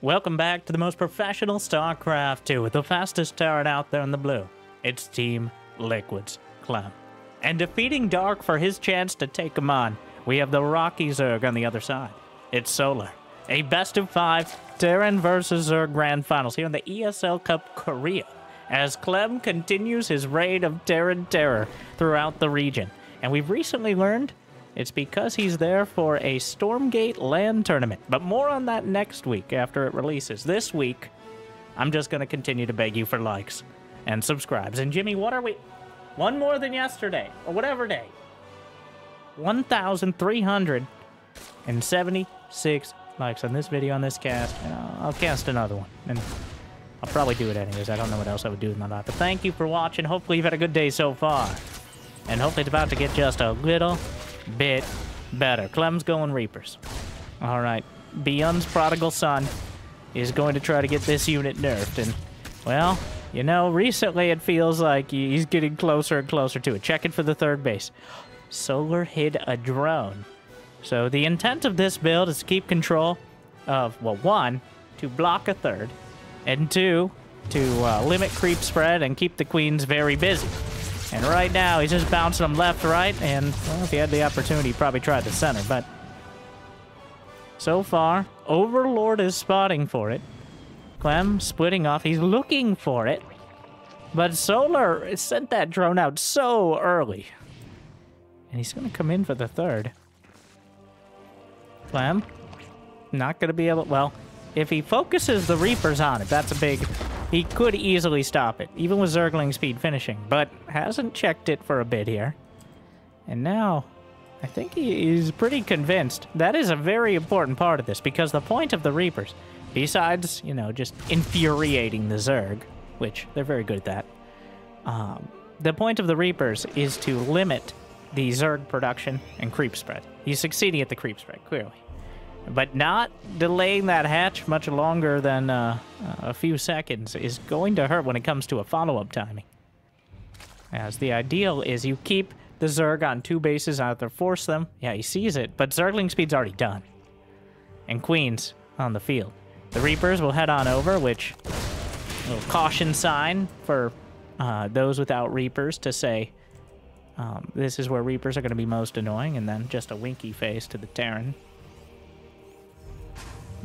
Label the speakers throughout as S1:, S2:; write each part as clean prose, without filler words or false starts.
S1: Welcome back to the most professional StarCraft 2 with the fastest Terran out there in the blue. It's Team Liquid's Clem. And defeating Dark for his chance to take him on, we have the Rocky Zerg on the other side. It's Solar. A best of 5 Terran versus Zerg Grand Finals here in the ESL Cup Korea, as Clem continues his reign of Terran terror throughout the region. And we've recently learned it's because he's there for a Stormgate LAN tournament. But more on that next week after it releases. This week, I'm just going to continue to beg you for likes and subscribes. And Jimmy, what are we? One more than yesterday, or whatever day. 1,376 likes on this video, on this cast. And I'll cast another one. And I'll probably do it anyways. I don't know what else I would do with my life. But thank you for watching. Hopefully you've had a good day so far. And hopefully it's about to get just a little bit better. Clem's going Reapers. Alright. Beyond's prodigal son is going to try to get this unit nerfed. And, well, you know, recently it feels like he's getting closer and closer to it. Checking for the third base. Solar hid a drone. So the intent of this build is to keep control of, well, 1, to block a third, and 2, to limit creep spread and keep the queens very busy. And right now, he's just bouncing them left, right, and, well, if he had the opportunity, he'd probably try the center, but so far, Overlord is spotting for it. Clem splitting off. He's looking for it, but Solar sent that drone out so early. And he's going to come in for the third. Clem, not going to be able... Well, if he focuses the Reapers on it, that's a big... He could easily stop it, even with Zergling speed finishing, but hasn't checked it for a bit here. And now, I think he's pretty convinced. That is a very important part of this, because the point of the Reapers, besides, you know, just infuriating the Zerg, which they're very good at that, the point of the Reapers is to limit the Zerg production and creep spread. He's succeeding at the creep spread, clearly. But not delaying that hatch much longer than a few seconds is going to hurt when it comes to a follow-up timing. As the ideal is you keep the Zerg on 2 bases, either force them. Yeah, he sees it, but Zergling speed's already done. And Queens on the field. The Reapers will head on over, which a little caution sign for those without Reapers to say this is where Reapers are going to be most annoying, and then just a winky face to the Terran.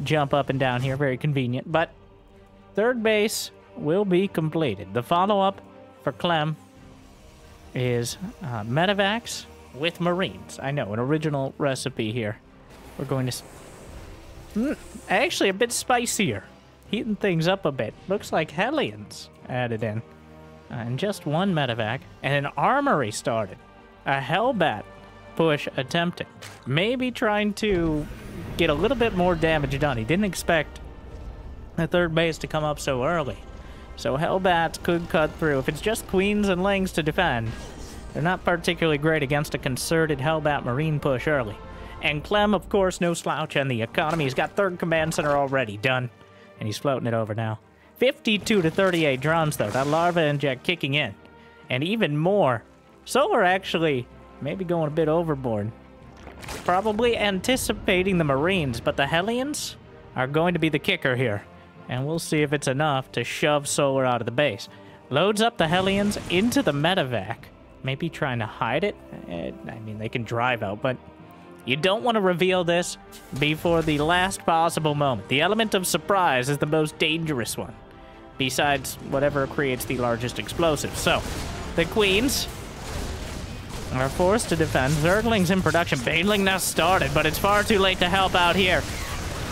S1: Jump up and down here, very convenient, but third base will be completed. The follow-up for Clem is medevacs with Marines. I know, an original recipe here. We're going to... actually, a bit spicier. Heating things up a bit. Looks like Hellions added in. And just 1 medevac, and an armory started. A Hellbat push attempted. Maybe trying to get a little bit more damage done. He didn't expect the third base to come up so early. So Hellbats could cut through. If it's just Queens and Lings to defend, they're not particularly great against a concerted Hellbat Marine push early. And Clem, of course, no slouch on the economy. He's got 3rd Command Center already done, and he's floating it over now. 52 to 38 drones, though. That larva inject kicking in. And even more. Solar actually maybe going a bit overboard. Probably anticipating the Marines, but the Hellions are going to be the kicker here. And we'll see if it's enough to shove Solar out of the base. Loads up the Hellions into the medevac. Maybe trying to hide it. I mean, they can drive out, but you don't want to reveal this before the last possible moment. The element of surprise is the most dangerous one, besides whatever creates the largest explosive. So, the Queens are forced to defend. Zergling's in production. Baneling now started, but it's far too late to help out here.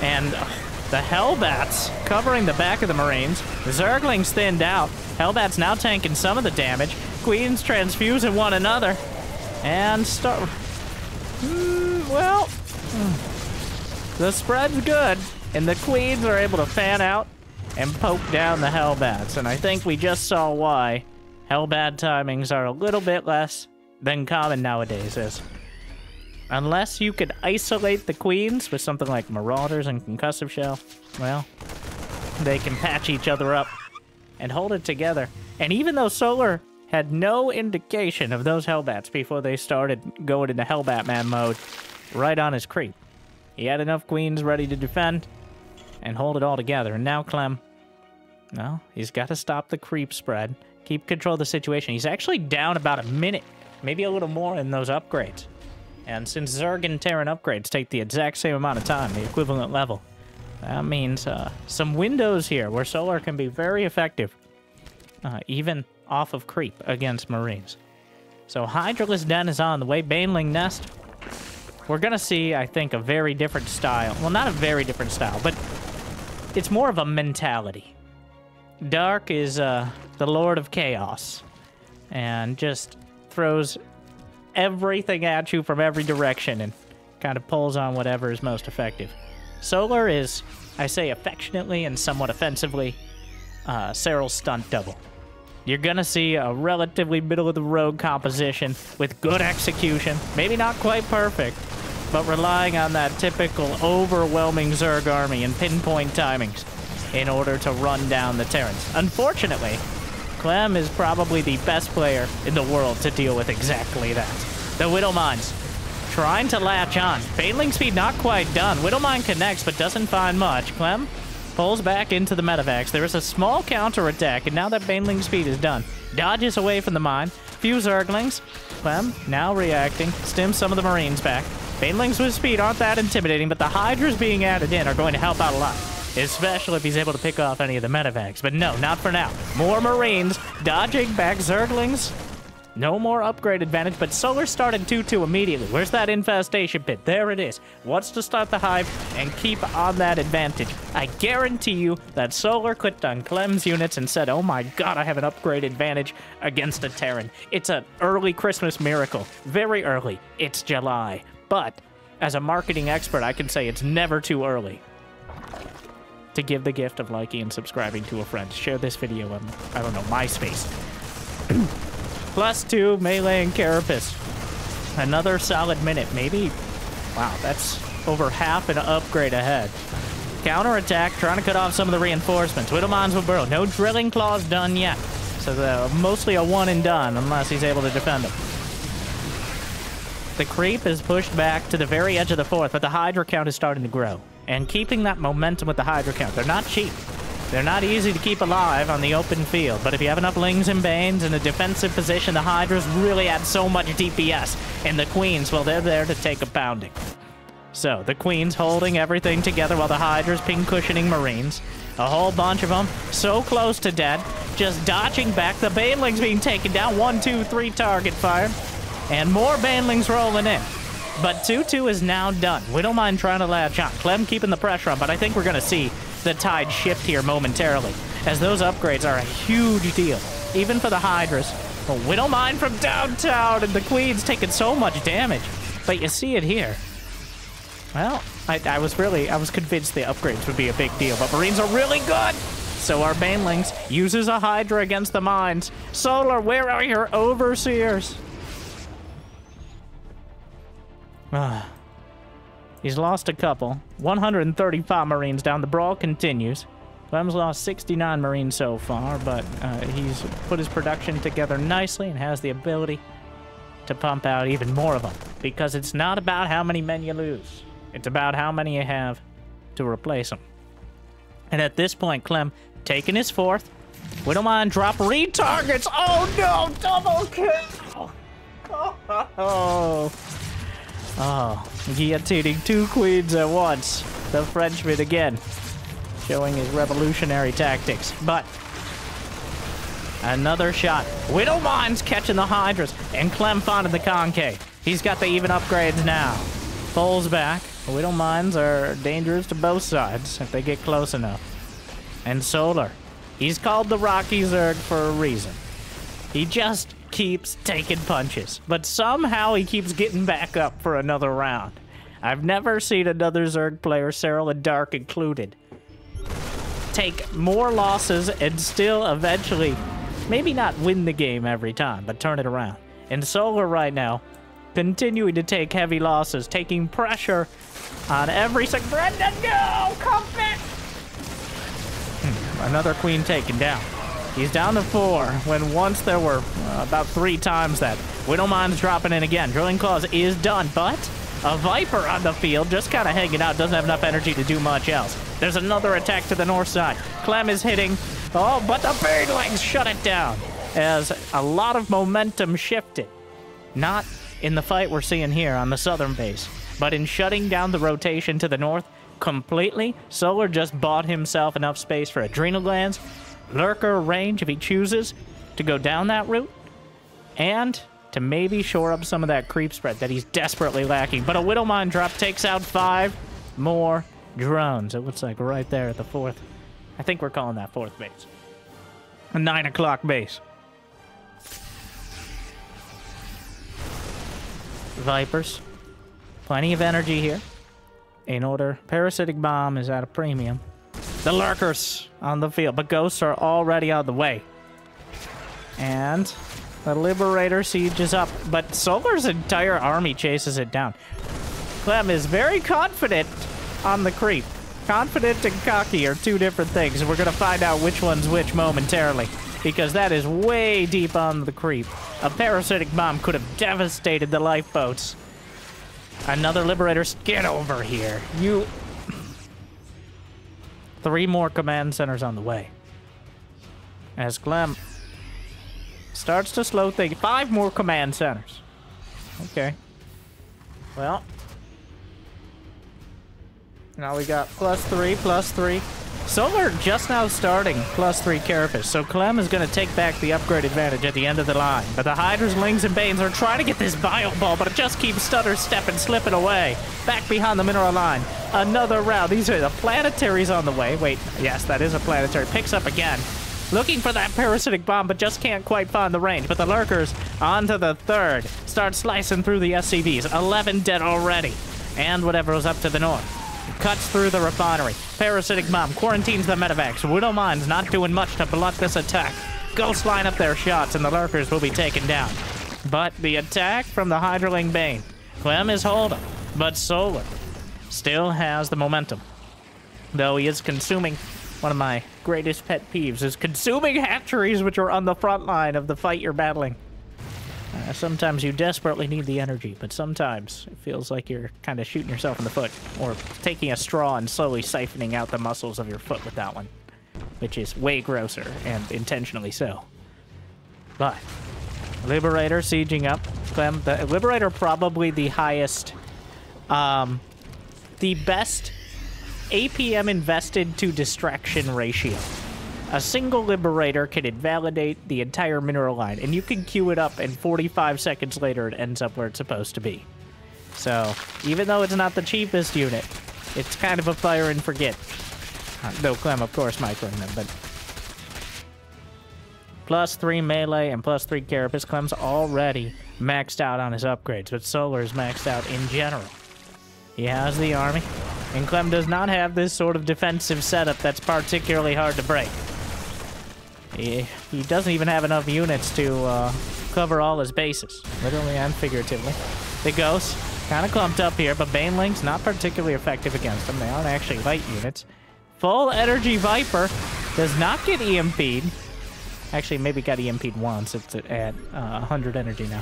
S1: And the Hellbats covering the back of the Marines. The Zergling's thinned out. Hellbats now tanking some of the damage. Queens transfusing one another. And start... well... the spread's good. And the Queens are able to fan out and poke down the Hellbats. And I think we just saw why Hellbat timings are a little bit less than common nowadays is. Unless you could isolate the Queens with something like Marauders and Concussive Shell, well, they can patch each other up and hold it together. And even though Solar had no indication of those Hellbats before they started going into Hellbat Man mode right on his creep, he had enough Queens ready to defend, and hold it all together. And now Clem, well, he's got to stop the creep spread, keep control of the situation. He's actually down about a minute, maybe a little more in those upgrades. And since Zerg and Terran upgrades take the exact same amount of time, the equivalent level, that means some windows here where Solar can be very effective, even off of creep against Marines. So Hydraless Den is on the way. Baneling Nest. We're going to see, I think, a very different style. Well, not a very different style, but it's more of a mentality. Dark is the Lord of Chaos and just throws everything at you from every direction and kind of pulls on whatever is most effective. Solar is, I say affectionately and somewhat offensively, Cyril's stunt double. You're gonna see a relatively middle-of-the-road composition with good execution, maybe not quite perfect, but relying on that typical overwhelming Zerg army and pinpoint timings in order to run down the Terrans. Unfortunately, Clem is probably the best player in the world to deal with exactly that. The Widowmines trying to latch on. Baneling speed not quite done. Widowmine connects but doesn't find much. Clem pulls back into the medevacs. There is a small counterattack, and now that Baneling speed is done, dodges away from the mine. Few Zerglings. Clem now reacting, stims some of the Marines back. Banelings with speed aren't that intimidating, but the Hydras being added in are going to help out a lot, especially if he's able to pick off any of the medevacs. But no, not for now. More Marines dodging back. Zerglings. No more upgrade advantage, but Solar started 2-2 immediately. Where's that infestation pit? There it is. Wants to start the hive and keep on that advantage. I guarantee you that Solar clicked on Clem's units and said, oh my god, I have an upgrade advantage against a Terran. It's an early Christmas miracle. Very early. It's July. But as a marketing expert, I can say it's never too early to give the gift of liking and subscribing to a friend. Share this video on, I don't know, MySpace. +2, melee and carapace. Another solid minute, maybe. Wow, that's over half an upgrade ahead. Counterattack, trying to cut off some of the reinforcements. Widowmines will burrow. No drilling claws done yet. So mostly a one and done, unless he's able to defend them. The creep is pushed back to the very edge of the fourth, but the Hydra count is starting to grow. And keeping that momentum with the Hydra count, they're not cheap. They're not easy to keep alive on the open field, but if you have enough Lings and Banes in a defensive position, the Hydras really add so much DPS, and the Queens, well, they're there to take a pounding. So, the Queens holding everything together while the Hydras pin-cushioning Marines. A whole bunch of them, so close to dead, just dodging back. The Banelings being taken down, 1, 2, 3 target fire, and more Banelings rolling in. But 2-2 is now done. Widowmine trying to latch on. Clem keeping the pressure on, but I think we're going to see the tide shift here momentarily, as those upgrades are a huge deal, even for the Hydras. A Widowmine from downtown, and the Queen's taking so much damage. But you see it here. Well, I was convinced the upgrades would be a big deal, but Marines are really good! So our Banelings uses a Hydra against the mines. Solar, where are your overseers? He's lost a couple. 135 Marines down. The brawl continues. Clem's lost 69 Marines so far, but he's put his production together nicely and has the ability to pump out even more of them. Because it's not about how many men you lose. It's about how many you have to replace them. And at this point, Clem taking his fourth. Widowmine drop retargets. Oh no! Double kill! Oh, guillotining 2 queens at once. The Frenchman again, showing his revolutionary tactics. But another shot. Widowmine's catching the Hydras, and Clem finding the concave. He's got the even upgrades now. Pulls back. Widowmines are dangerous to both sides if they get close enough. And Solar, he's called the Rocky Zerg for a reason. He just keeps taking punches, but somehow he keeps getting back up for another round. I've never seen another Zerg player, Cyril and Dark included, take more losses and still eventually, maybe not win the game every time, but turn it around. And Solar right now, continuing to take heavy losses, taking pressure on every second. Brenda, no! Come back! Another queen taken down. He's down to 4, when once there were about 3 times that. Widowmine's dropping in again. Drilling Claws is done, but a Viper on the field, just kind of hanging out, doesn't have enough energy to do much else. There's another attack to the north side. Clem is hitting. Oh, but the Banelings shut it down as a lot of momentum shifted. Not in the fight we're seeing here on the southern base, but in shutting down the rotation to the north completely. Solar just bought himself enough space for adrenal glands, lurker range if he chooses to go down that route, and to maybe shore up some of that creep spread that he's desperately lacking. But a Widow Mine drop takes out 5 more drones. It looks like right there at the 4th. I think we're calling that 4th base. A 9 o'clock base. Vipers. Plenty of energy here. In order, Parasitic Bomb is at a premium. The Lurkers on the field, but Ghosts are already on the way. And the Liberator siege is up, but Solar's entire army chases it down. Clem is very confident on the creep. Confident and cocky are 2 different things, and we're going to find out which one's which momentarily, because that is way deep on the creep. A Parasitic Bomb could have devastated the lifeboats. Another Liberator, get over here. You... 3 more command centers on the way. As Clem starts to slow things. 5 more command centers. Okay. Well. Now we got +3, +3. Solar just now starting +3 Carapace, so Clem is going to take back the upgrade advantage at the end of the line. But the Hydras, Lings, and Banes are trying to get this Bio Ball, but it just keeps stutter stepping, slipping away. Back behind the mineral line. Another round. These are the planetaries on the way. Wait, yes, that is a planetary. Picks up again. Looking for that Parasitic Bomb, but just can't quite find the range. But the Lurkers onto the 3rd. Start slicing through the SCVs. 11 dead already. And whatever was up to the north. Cuts through the refinery. Parasitic Bomb quarantines the medevacs. Widow Mine's not doing much to blunt this attack. Ghosts line up their shots and the Lurkers will be taken down. But the attack from the Hydraling Bane. Clem is holding, but Solar still has the momentum. Though he is consuming, one of my greatest pet peeves is consuming hatcheries which are on the front line of the fight you're battling. Sometimes you desperately need the energy, but sometimes it feels like you're kind of shooting yourself in the foot, or taking a straw and slowly siphoning out the muscles of your foot with that one, which is way grosser, and intentionally so. But, Liberator sieging up. Clem, the Liberator probably the highest, the best APM invested to distraction ratio. A single Liberator can invalidate the entire mineral line, and you can queue it up, and 45 seconds later it ends up where it's supposed to be. So, even though it's not the cheapest unit, it's kind of a fire and forget. Though Clem, of course, might run them, but... +3 melee and +3 Carapace. Clem's already maxed out on his upgrades, but Solar is maxed out in general. He has the army, and Clem does not have this sort of defensive setup that's particularly hard to break. He doesn't even have enough units to cover all his bases, literally and figuratively. The Ghosts, kind of clumped up here, but Banelings not particularly effective against them. They aren't actually light units. Full Energy Viper does not get EMP'd. Actually, maybe got EMP'd once. It's at 100 energy now.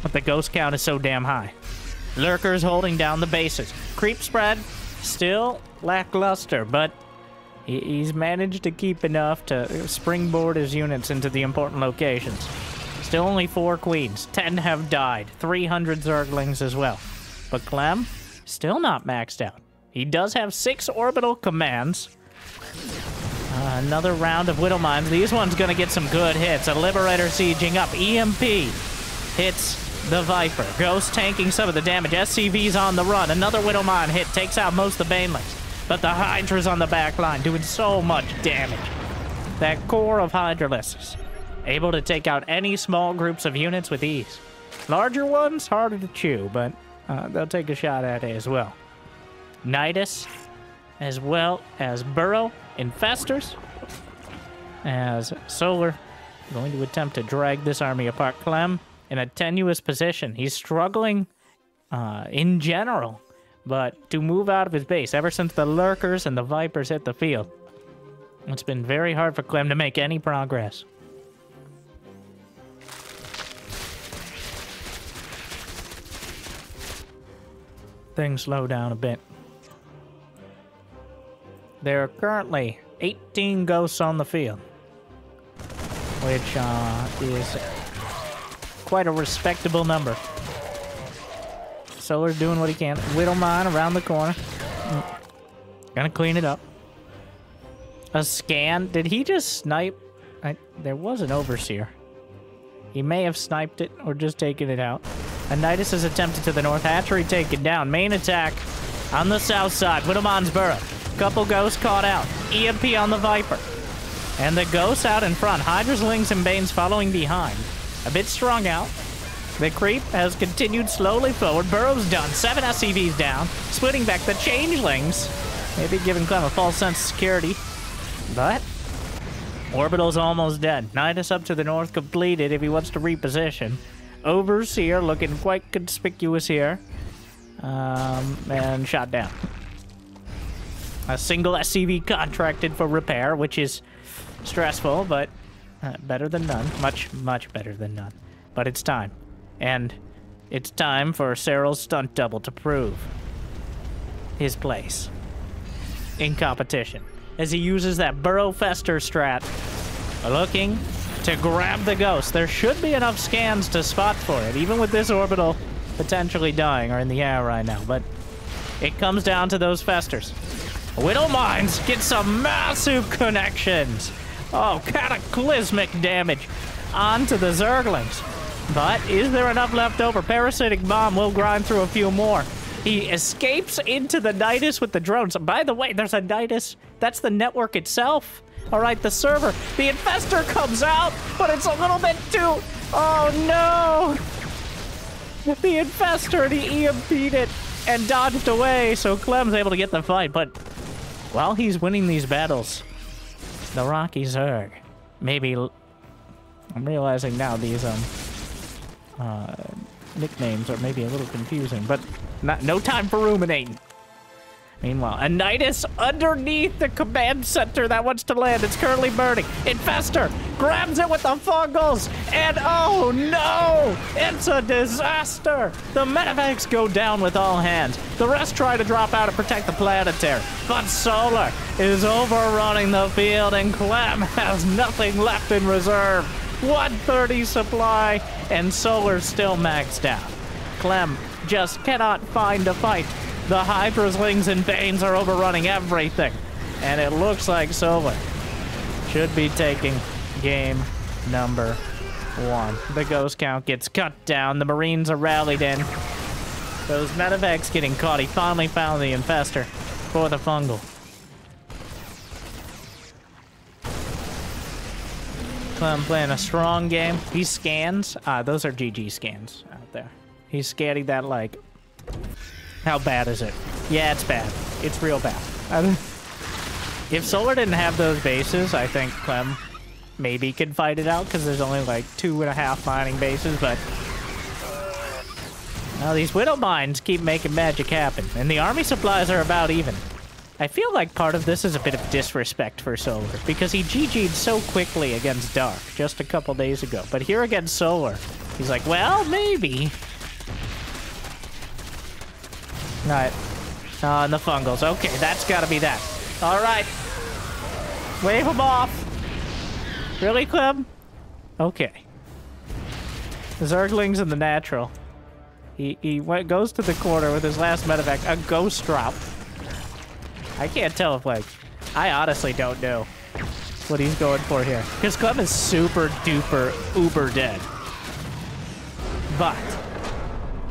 S1: But the Ghost count is so damn high. Lurkers holding down the bases. Creep spread, still lackluster, but he's managed to keep enough to springboard his units into the important locations. Still only 4 queens. 10 have died. 300 Zerglings as well. But Clem, still not maxed out. He does have 6 orbital commands. Another round of Widow Mines. These ones gonna get some good hits. A Liberator sieging up. EMP hits the Viper. Ghost tanking some of the damage. SCV's on the run. Another Widow Mine hit. Takes out most of the Banelings. But the Hydra's on the back line, doing so much damage. That core of Hydralisks, able to take out any small groups of units with ease. Larger ones, harder to chew, but they'll take a shot at it as well. Nidus, as well as Burrow, Infestors, as Solar going to attempt to drag this army apart. Clem in a tenuous position. He's struggling in general, but to move out of his base ever since the Lurkers and the Vipers hit the field. It's been very hard for Clem to make any progress. Things slow down a bit. There are currently 18 ghosts on the field, which is quite a respectable number. Solar's doing what he can. Widowmine around the corner. Gonna clean it up. A scan. Did he just snipe? There was an Overseer. He may have sniped it or just taken it out. Anitis is attempted to the north. Hatchery taken down. Main attack on the south side. Widowmine's burrow. Couple ghosts caught out. EMP on the Viper. And the ghosts out in front. Hydraslings and Banes following behind. A bit strung out. The creep has continued slowly forward. Burrow's done. 7 SCVs down. Splitting back the Changelings. Maybe giving Clem a false sense of security. But Orbital's almost dead. Nidus up to the north completed if he wants to reposition. Overseer looking quite conspicuous here. And shot down. A single SCV contracted for repair, which is stressful, but better than none. Much, much better than none. But it's time. And it's time for Cyril's stunt double to prove his place in competition. As he uses that Burrow Fester strat, looking to grab the ghost. There should be enough scans to spot for it, even with this orbital potentially dying or in the air right now. But it comes down to those Festers. Widowmines get some massive connections. Oh, cataclysmic damage onto the Zerglings. But is there enough left over? Parasitic Bomb will grind through a few more. He escapes into the Nidus with the drones. By the way, there's a Nidus. That's the network itself. All right, the server. The Infestor comes out, but it's a little bit too... Oh, no. The Infestor, he EMP'd it and dodged away, so Clem's able to get the fight. But while he's winning these battles, the Rocky Zerg, maybe... I'm realizing now these nicknames are maybe a little confusing, but no time for ruminating. Meanwhile, a Nidus underneath the command center that wants to land. It's currently burning. Infestor grabs it with the fungals, and oh no! It's a disaster! The medevacs go down with all hands. The rest try to drop out and protect the planetary. But Solar is overrunning the field, and Clem has nothing left in reserve. 130 supply, and Solar's still maxed out. Clem just cannot find a fight. The Hydraslings and Banes are overrunning everything. And it looks like Solar should be taking game number 1. The ghost count gets cut down. The Marines are rallied in. Those medevacs getting caught. He finally found the Infestor for the fungal. Clem playing a strong game. He scans. Those are GG scans out there. He's scanning that like... How bad is it? Yeah, it's bad. It's real bad. If Solar didn't have those bases, I think Clem maybe could fight it out, because there's only like 2.5 mining bases, but... Now these Widow Mines keep making magic happen, and the army supplies are about even. I feel like part of this is a bit of disrespect for Solar, because he GG'd so quickly against Dark just a couple days ago, but here against Solar, he's like, well, maybe... Alright. And the fungals. Okay, that's gotta be that. Alright. Wave them off. Really, Clem? Okay. The Zerglings in the natural. He goes to the corner with his last medevac. A ghost drop. I can't tell if, like... I honestly don't know what he's going for here. Because Clem is super duper uber dead. But...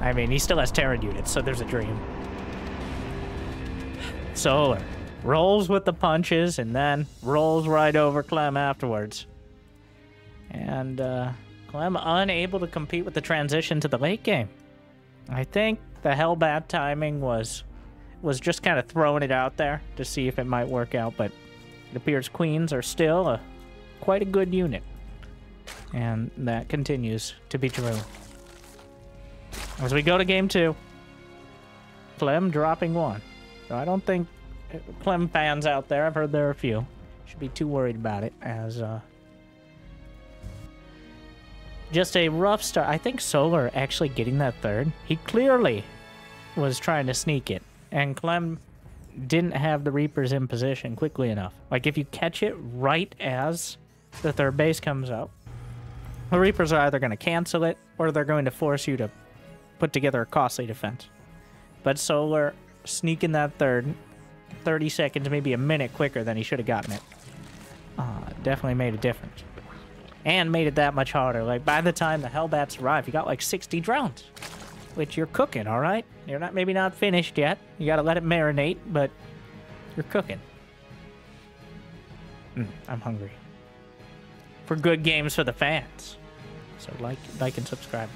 S1: I mean, he still has Terran units, so there's a dream. Solar rolls with the punches and then rolls right over Clem afterwards. And Clem unable to compete with the transition to the late game. I think the Hellbat timing was just kind of throwing it out there to see if it might work out, but it appears Queens are still quite a good unit. And that continues to be true. As we go to game 2, Clem dropping 1. So I don't think Clem fans out there, I've heard there are a few, should be too worried about it, as just a rough start. I think Solar actually getting that 3rd. He clearly was trying to sneak it, and Clem didn't have the Reapers in position quickly enough. Like, if you catch it right as the third base comes up, the Reapers are either going to cancel it, or they're going to force you to put together a costly defense. But Solar sneaking that third 30 seconds, maybe a minute quicker than he should have gotten it. Definitely made a difference. And made it that much harder. Like, by the time the Hellbats arrived, you got like 60 drones. Which you're cooking, alright? You're not maybe not finished yet. You gotta let it marinate, but you're cooking. I'm hungry. For good games for the fans. So like and subscribe.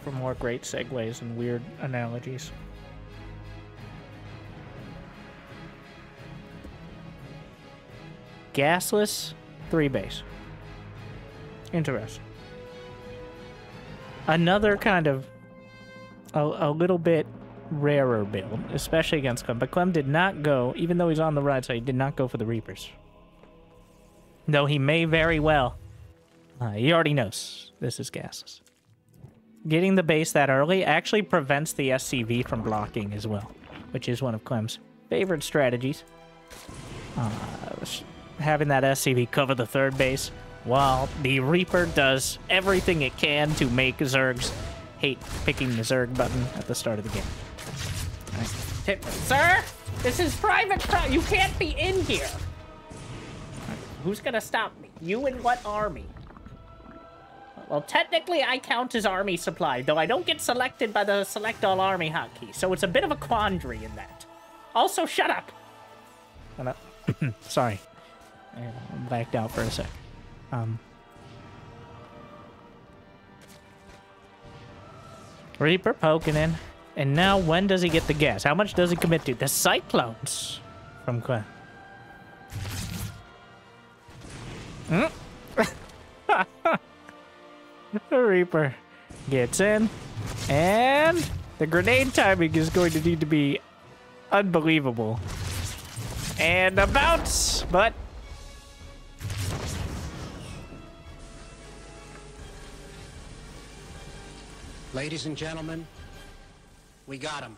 S1: For more great segues and weird analogies. Gasless 3-base. Interesting. Another kind of a little bit rarer build, especially against Clem. But Clem did not go, even though he's on the right side, he did not go for the Reapers. Though he may very well. He already knows this is gasless. Getting the base that early actually prevents the SCV from blocking as well, which is one of Clem's favorite strategies. Having that SCV cover the third base, while the Reaper does everything it can to make Zergs hate picking the Zerg button at the start of the game. Right. Sir, this is private. You can't be in here. Right. Who's gonna stop me? You and what army? Well, technically, I count as army supply, though I don't get selected by the select all army hotkey, so it's a bit of a quandary in that. Also, shut up. Sorry, I blacked out for a sec. Reaper poking in. And now, when does he get the gas? How much does he commit to? The Cyclones from Clem. The Reaper gets in. And the grenade timing is going to need to be unbelievable. And a bounce, but...
S2: Ladies and gentlemen, we got him.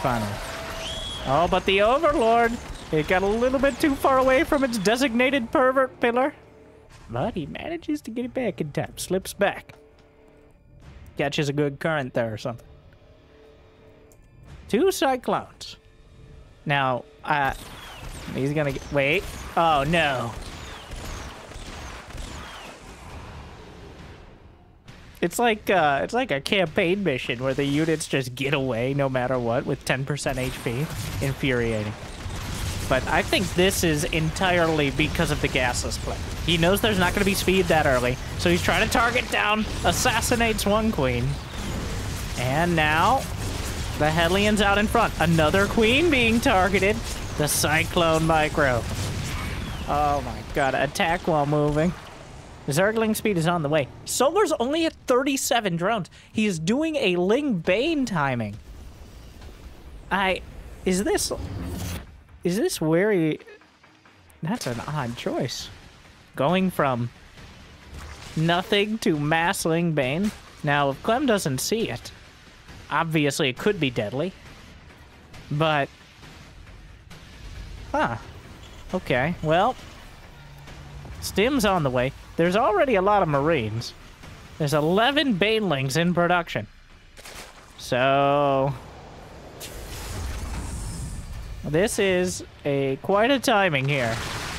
S1: Finally. Oh, but the Overlord, it got a little bit too far away from its designated pervert pillar. But he manages to get it back in time. Slips back. Catches a good current there or something. 2 Cyclones. Now, he's gonna get... Wait. Oh, no. It's like a campaign mission where the units just get away no matter what with 10% HP. Infuriating. But I think this is entirely because of the gasless play. He knows there's not going to be speed that early, so he's trying to target down, assassinates one queen. And now, the Hellions out in front. Another queen being targeted. The Cyclone Micro. Oh my god, attack while moving. Zergling speed is on the way. Solar's only at 37 drones. He is doing a Ling Bane timing. Is this where he... That's an odd choice. Going from nothing to mass Ling Bane. Now, if Clem doesn't see it, obviously it could be deadly. But... Huh. Okay, well... Stim's on the way. There's already a lot of Marines. There's 11 Banelings in production. So... This is quite a timing here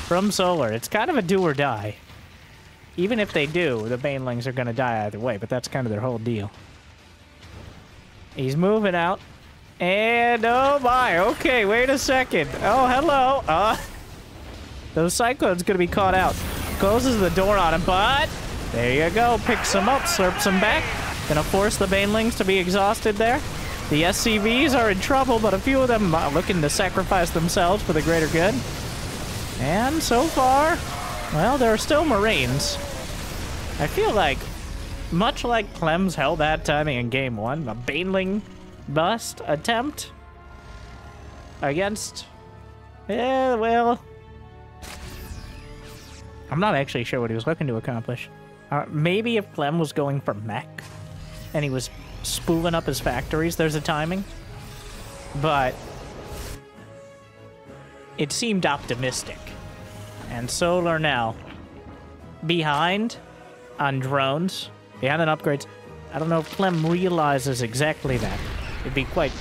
S1: from Solar. It's kind of a do or die. Even if they do, the Banelings are going to die either way, but that's kind of their whole deal. He's moving out. And, oh my, okay, wait a second. Oh, hello. Those Cyclones going to be caught out. Closes the door on him, but there you go. Picks him up, slurps him back. Gonna force the Banelings to be exhausted there. The SCVs are in trouble, but a few of them are looking to sacrifice themselves for the greater good. And so far, well, there are still Marines. I feel like, much like Clem's held that timing in Game 1, a Baneling bust attempt against... Yeah, well... I'm not actually sure what he was looking to accomplish. Maybe if Clem was going for mech and he was spooling up his factories, there's a timing. But it seemed optimistic. And Solar now behind on drones, behind on upgrades. I don't know if Clem realizes exactly that. It'd be quite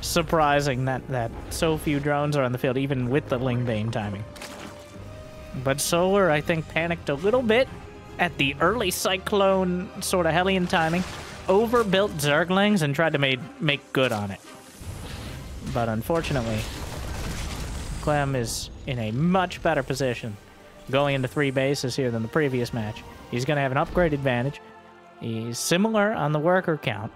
S1: surprising that so few drones are on the field, even with the Lingbane timing. But Solar, I think, panicked a little bit at the early Cyclone sort of Hellion timing, overbuilt Zerglings, and tried to make good on it. But unfortunately, Clem is in a much better position going into 3 bases here than the previous match. He's going to have an upgrade advantage. He's similar on the worker count.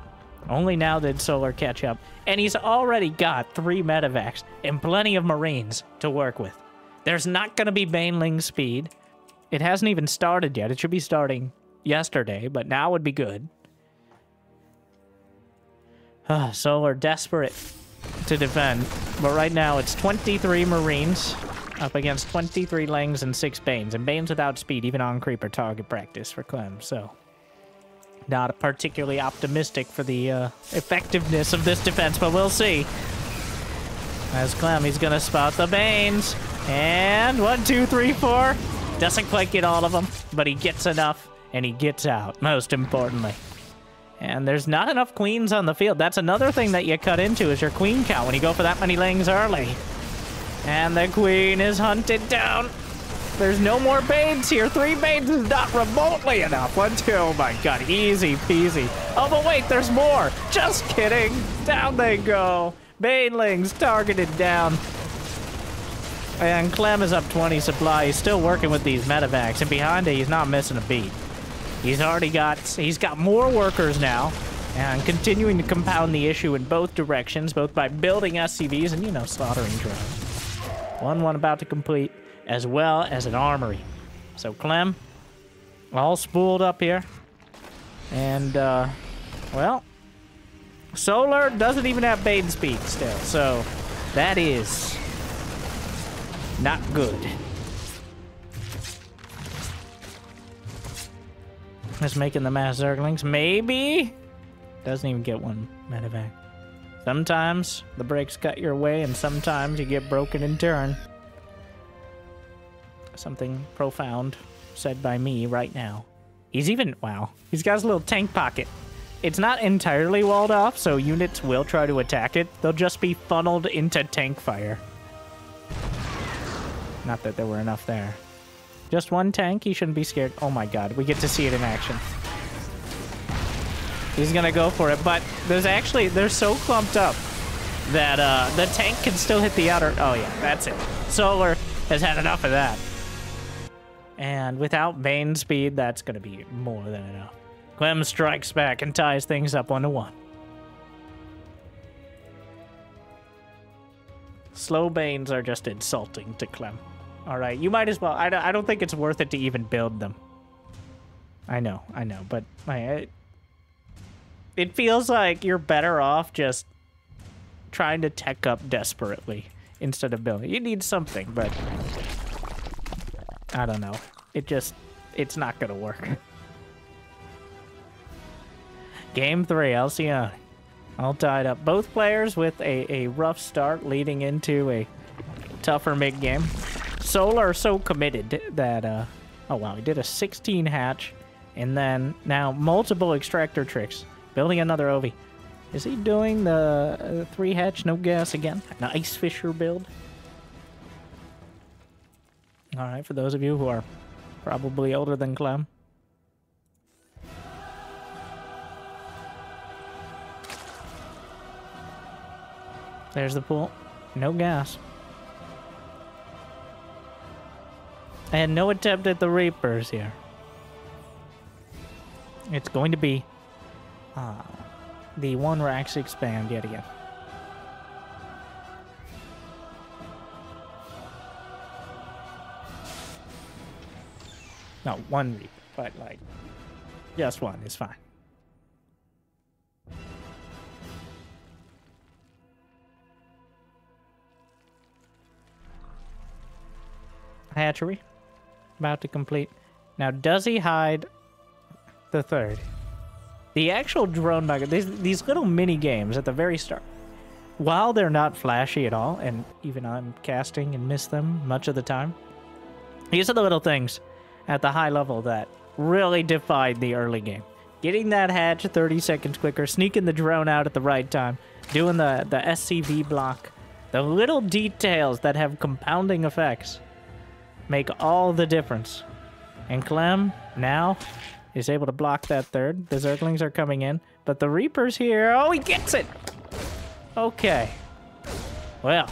S1: Only now did Solar catch up. And he's already got 3 medevacs and plenty of Marines to work with. There's not going to be Baneling speed. It hasn't even started yet. It should be starting yesterday, but now would be good. Solar desperate to defend. But right now it's 23 Marines up against 23 Langs and 6 Banes. And Banes without speed, even on creeper target practice for Clem. So not particularly optimistic for the effectiveness of this defense, but we'll see. As Clem, he's going to spot the Banes. And 1, 2, 3, 4. Doesn't quite get all of them, but he gets enough, and he gets out, most importantly. And there's not enough queens on the field. That's another thing that you cut into is your queen count when you go for that many Lings early. And the queen is hunted down. There's no more Banes here. 3 Banes is not remotely enough. 1, 2, oh my god, easy peasy. Oh, but wait, there's more. Just kidding. Down they go. Banelings targeted down. And Clem is up 20 supply. He's still working with these medevacs, and behind it, he's not missing a beat. He's got more workers now, and continuing to compound the issue in both directions, both by building SCVs and, you know, slaughtering drones. 1-1 about to complete, as well as an armory. So Clem, all spooled up here. And, well, Solar doesn't even have Bane speed still, so that is not good. Just making the mass Zerglings. Maybe? Doesn't even get 1 medevac. Sometimes the brakes cut your way, and sometimes you get broken in turn. Something profound said by me right now. He's even, wow, he's got his little tank pocket. It's not entirely walled off, so units will try to attack it. They'll just be funneled into tank fire. Not that there were enough there. Just 1 tank, he shouldn't be scared. Oh my god, we get to see it in action. He's gonna go for it, but they're so clumped up that the tank can still hit the outer. Oh yeah, that's it. Solar has had enough of that. And without Bane speed, that's gonna be more than enough. Clem strikes back and ties things up 1-1. Slow Banes are just insulting to Clem. Alright, you might as well. I don't think it's worth it to even build them. I know, but it feels like you're better off just trying to tech up desperately instead of building. You need something, but I don't know. It's not gonna work. Game 3, Alcione. All tied up. Both players with a rough start leading into a tougher mid-game. Solar so committed that, oh wow, he did a 16 hatch, and then now multiple extractor tricks. Building another OV. Is he doing the 3 hatch, no gas again? An Ice Fisher build? Alright, for those of you who are probably older than Clem. There's the pool. No gas. And no attempt at the Reapers here. It's going to be the 1 Rax expand yet again. No, 1 Reaper, but like, just 1 is fine. Hatchery. About to complete. Now, does he hide the third? The actual drone bug, these little mini games at the very start, while they're not flashy at all, and even I'm casting and miss them much of the time, these are the little things at the high level that really defied the early game. Getting that hatch 30 seconds quicker, sneaking the drone out at the right time, doing the SCV block, the little details that have compounding effects make all the difference. And Clem now is able to block that third. The Zerglings are coming in, but the Reaper's here. Oh, he gets it! Okay. Well,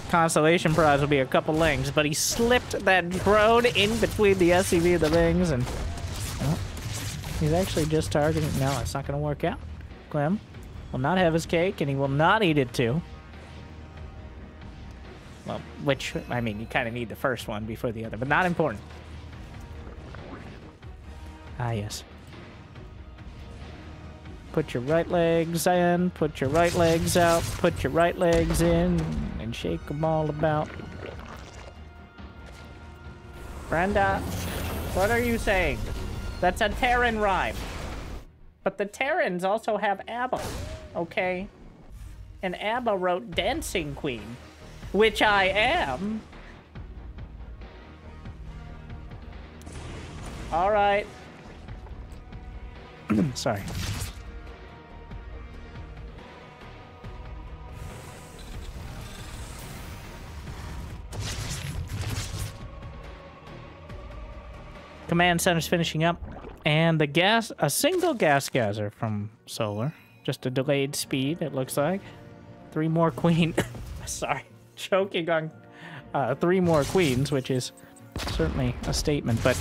S1: consolation prize will be a couple lings, but he slipped that drone in between the SCV and the rings, and well, he's actually just targeting. No, it's not going to work out. Clem will not have his cake, and he will not eat it too. Well, which, I mean, you kind of need the first one before the other, but not important. Ah, yes. Put your right legs in, put your right legs out, put your right legs in, and shake them all about. Brenda, what are you saying? That's a Terran rhyme. But the Terrans also have ABBA, okay? And ABBA wrote Dancing Queen, which I am. All right. Sorry. Command center's finishing up, and a single gas geyser from Solar. Just a delayed speed, it looks like. 3 more queen. Sorry, choking on 3 more queens, which is certainly a statement, but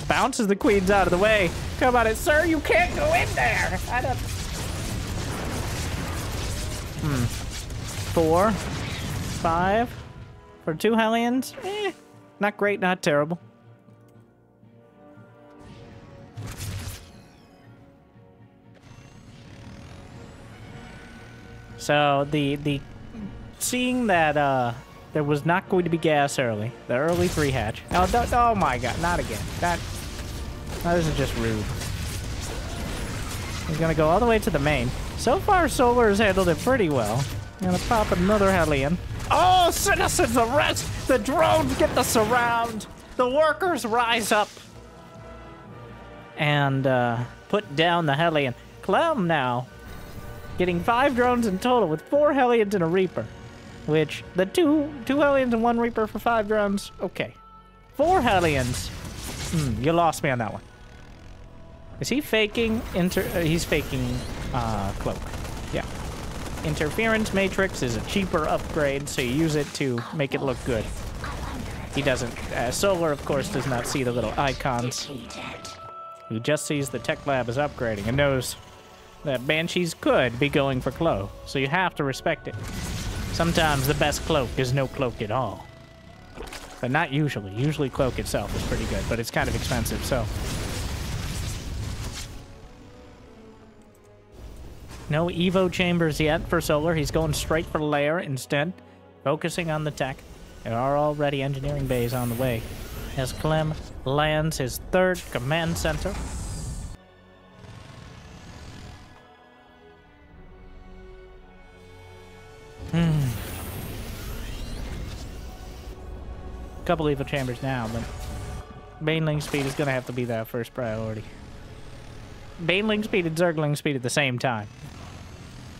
S1: bounces the queens out of the way. Come on, sir, you can't go in there. I don't. 4, 5 for 2 Hellions. Not great, not terrible. So the seeing that there was not going to be gas early, the early 3 hatch. Oh my god, not again. This is just rude. He's gonna go all the way to the main. So far, Solar has handled it pretty well. Gonna pop another Hellion. Oh, citizens arrest! The drones get the surround. The workers rise up and put down the Hellion. Clem now getting 5 drones in total with 4 Hellions and a Reaper. Which, the two Hellions and 1 Reaper for 5 drones, okay. 4 Hellions. You lost me on that one. Is he faking he's faking Cloak. Yeah. Interference Matrix is a cheaper upgrade, so you use it to make it look good. He doesn't. Solar, of course, does not see the little icons. He just sees the tech lab is upgrading and knows that Banshees could be going for Clo, so you have to respect it. Sometimes the best cloak is no cloak at all. But not usually. Usually cloak itself is pretty good, but it's kind of expensive, so. No Evo chambers yet for Solar. He's going straight for lair instead, focusing on the tech. There are already engineering bays on the way as Clem lands his 3rd command center. Couple Evo chambers now, but Baneling speed is going to have to be that first priority. Baneling speed and Zergling speed at the same time.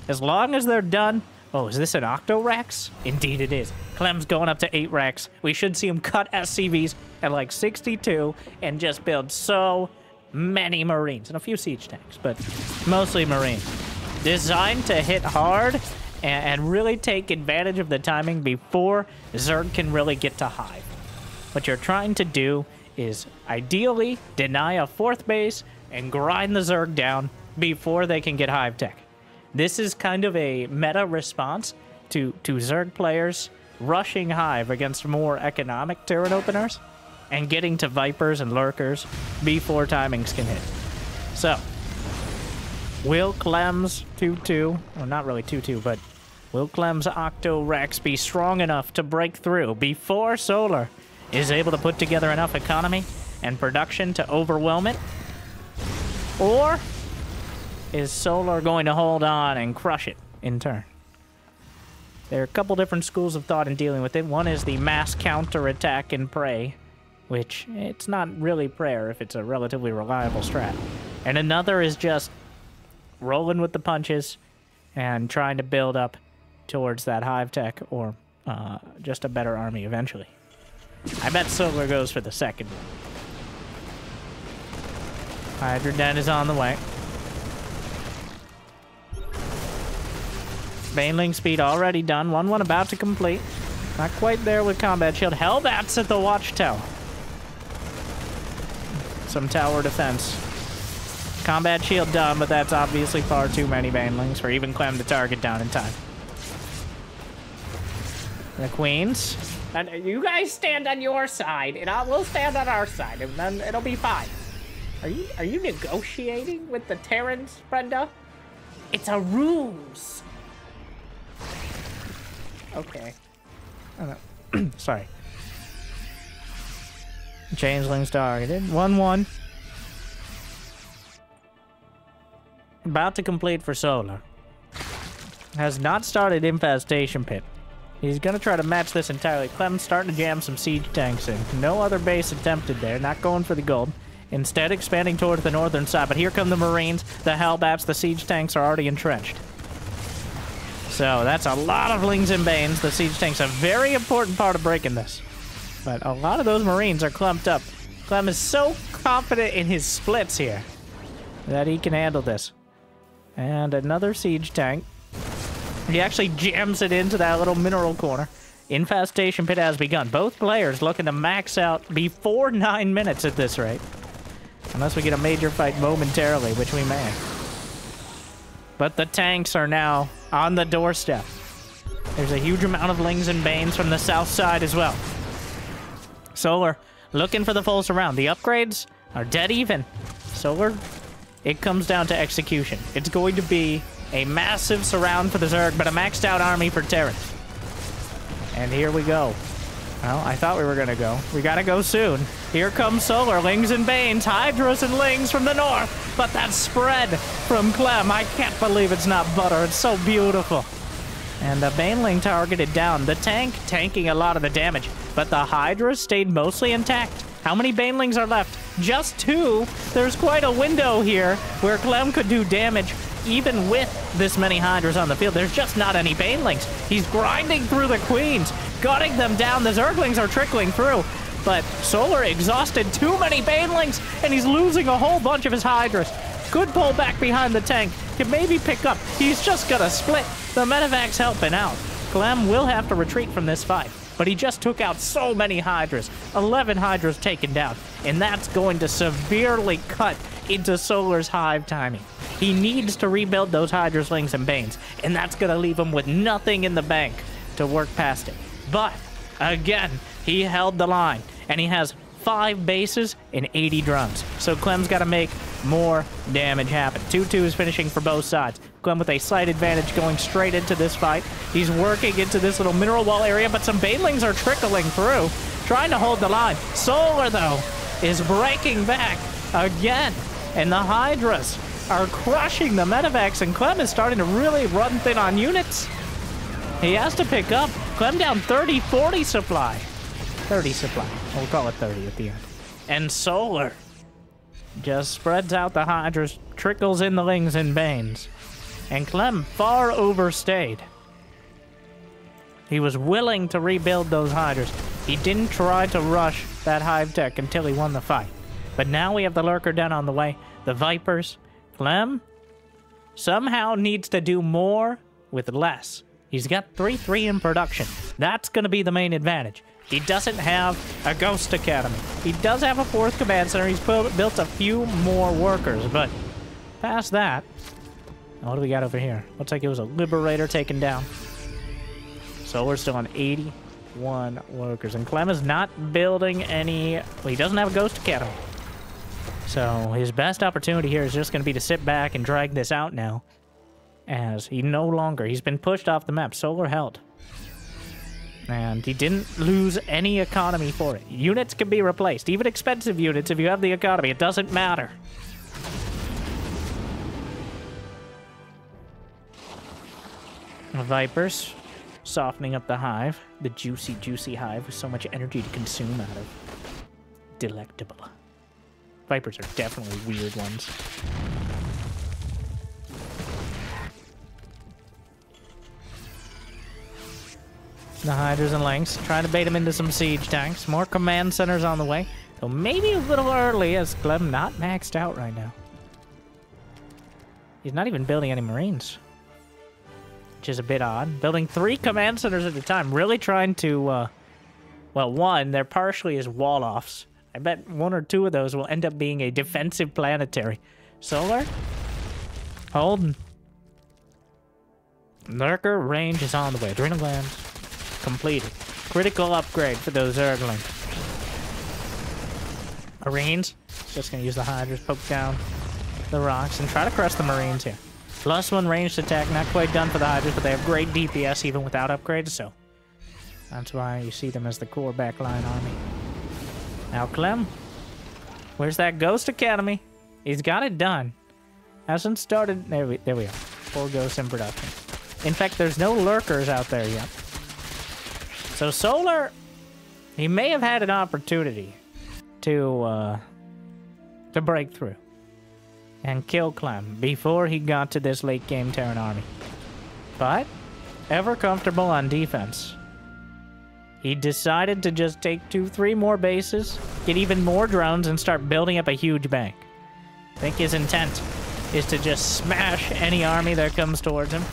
S1: As long as they're done. Oh, is this an Octo Rex? Indeed it is. Clem's going up to 8 Rex. We should see him cut SCVs at like 62 and just build so many Marines and a few siege tanks, but mostly Marines. Designed to hit hard and really take advantage of the timing before Zerg can really get to Hive. What you're trying to do is ideally deny a 4th base and grind the Zerg down before they can get Hive tech. This is kind of a meta response to Zerg players rushing Hive against more economic Terran openers and getting to Vipers and Lurkers before timings can hit. So, will Clem's 2-2, or not really 2-2, but will Clem's Octo Rex be strong enough to break through before Solar is able to put together enough economy and production to overwhelm it? Or is Solar going to hold on and crush it in turn? There are a couple different schools of thought in dealing with it. One is the mass counterattack and prey, which it's not really prayer if it's a relatively reliable strat. And another is just rolling with the punches and trying to build up towards that hive tech or just a better army eventually. I bet Solar goes for the second one. Hydra Den is on the way. Baneling speed already done. 1-1 about to complete. Not quite there with combat shield. Hellbats at the watchtower. Some tower defense. Combat shield done, but that's obviously far too many Banelings for even Clem to target down in time. The queens. And you guys stand on your side, and we'll stand on our side, and then it'll be fine. Are you negotiating with the Terrans, Brenda? It's a ruse. Okay. Sorry. Changelings targeted. 1-1. About to complete for Solar. Has not started Infestation Pit. He's going to try to match this entirely. Clem's starting to jam some siege tanks in. No other base attempted there. Not going for the gold. Instead, expanding towards the northern side. But here come the Marines, the Hellbats, the siege tanks are already entrenched. So that's a lot of Lings and Banes. The siege tank's a very important part of breaking this. But a lot of those Marines are clumped up. Clem is so confident in his splits here that he can handle this. And another siege tank. He actually jams it into that little mineral corner. Infestation Pit has begun. Both players looking to max out before 9 minutes at this rate. Unless we get a major fight momentarily, which we may. But the tanks are now on the doorstep. There's a huge amount of Lings and Banes from the south side as well. Solar looking for the full surround. The upgrades are dead even. Solar, it comes down to execution. It's going to be a massive surround for the Zerg, but a maxed out army for Terran. And here we go. Well, I thought we were going to go. We got to go soon. Here comes Solar, Lings and Banes, Hydras and Lings from the north. But that spread from Clem, I can't believe it's not butter. It's so beautiful. And the Baneling targeted down. The tank tanking a lot of the damage. But the Hydras stayed mostly intact. How many Banelings are left? Just 2. There's quite a window here where Clem could do damage. Even with this many Hydras on the field, there's just not any Banelings. He's grinding through the Queens, gutting them down. The Zerglings are trickling through, but Solar exhausted too many Banelings, and he's losing a whole bunch of his Hydras. Could pull back behind the tank, could maybe pick up. He's just gonna split. The Medevac's helping out. Clem will have to retreat from this fight, but he just took out so many Hydras. 11 Hydras taken down, and that's going to severely cut into Solar's hive timing. He needs to rebuild those Hydras, Lings, and Banes, and that's going to leave him with nothing in the bank to work past it. But, again, he held the line, and he has 5 bases and 80 drones. So Clem's got to make more damage happen. 2-2 is finishing for both sides. Clem with a slight advantage going straight into this fight. He's working into this little mineral wall area, but some Banelings are trickling through, trying to hold the line. Solar, though, is breaking back again, and the Hydras are crushing the Medevacs, and Clem is starting to really run thin on units. He has to pick up. Clem down 30, 40 supply. 30 supply. We'll call it 30 at the end. And Solar just spreads out the Hydras, trickles in the Lings and Banes. And Clem far overstayed. He was willing to rebuild those Hydras. He didn't try to rush that Hive Tech until he won the fight. But now we have the Lurker Den on the way. The Vipers. Clem somehow needs to do more with less. He's got 3-3 in production. That's going to be the main advantage. He doesn't have a Ghost Academy. He does have a 4th command center. He's built a few more workers, but past that, what do we got over here? Looks like it was a Liberator taken down. So we're still on 81 workers, and Clem is not building any. Well, he doesn't have a Ghost Academy. So his best opportunity here is just going to be to sit back and drag this out now, as he's been pushed off the map. Solar held. And he didn't lose any economy for it. Units can be replaced. Even expensive units, if you have the economy, it doesn't matter. Vipers, softening up the hive. The juicy, juicy hive with so much energy to consume out of. Delectable. Vipers are definitely weird ones. The Hydras and Lynx, trying to bait him into some siege tanks. More command centers on the way. Though maybe a little early, as Clem not maxed out right now. He's not even building any Marines. Which is a bit odd. Building 3 command centers at a time. Really trying to, well, one, they're partially as wall-offs. I bet 1 or 2 of those will end up being a defensive planetary. Solar? Hold. Lurker range is on the way. Adrenal glands completed. Critical upgrade for those Zergling. Marines. Just gonna use the Hydras, poke down the rocks, and try to crush the Marines here. +1 ranged attack, not quite done for the Hydras, but they have great DPS even without upgrades, so that's why you see them as the core backline army. Now Clem, where's that Ghost Academy? He's got it done. Hasn't started. There we are. 4 ghosts in production. In fact, there's no lurkers out there yet. So Solar, he may have had an opportunity to break through and kill Clem before he got to this late game Terran army. But, ever comfortable on defense, he decided to just take 2-3 more bases, get even more drones, and start building up a huge bank. I think his intent is to just smash any army that comes towards him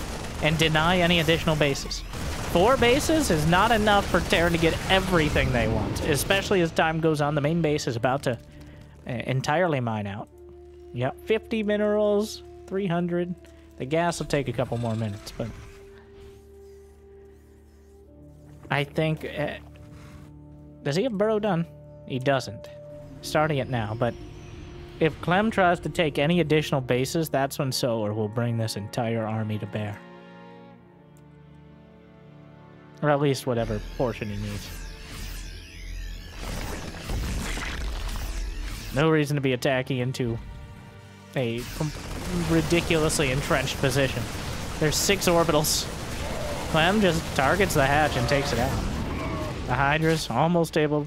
S1: and deny any additional bases. 4 bases is not enough for Terran to get everything they want, especially as time goes on. The main base is about to entirely mine out. Yep, 50 minerals, 300. The gas will take a couple more minutes, but I think... does he have burrow done? He doesn't. Starting it now, but if Clem tries to take any additional bases, that's when Solar will bring this entire army to bear. Or at least whatever portion he needs. No reason to be attacking into a ridiculously entrenched position. There's 6 orbitals. Clem just targets the hatch and takes it out. The Hydra's almost able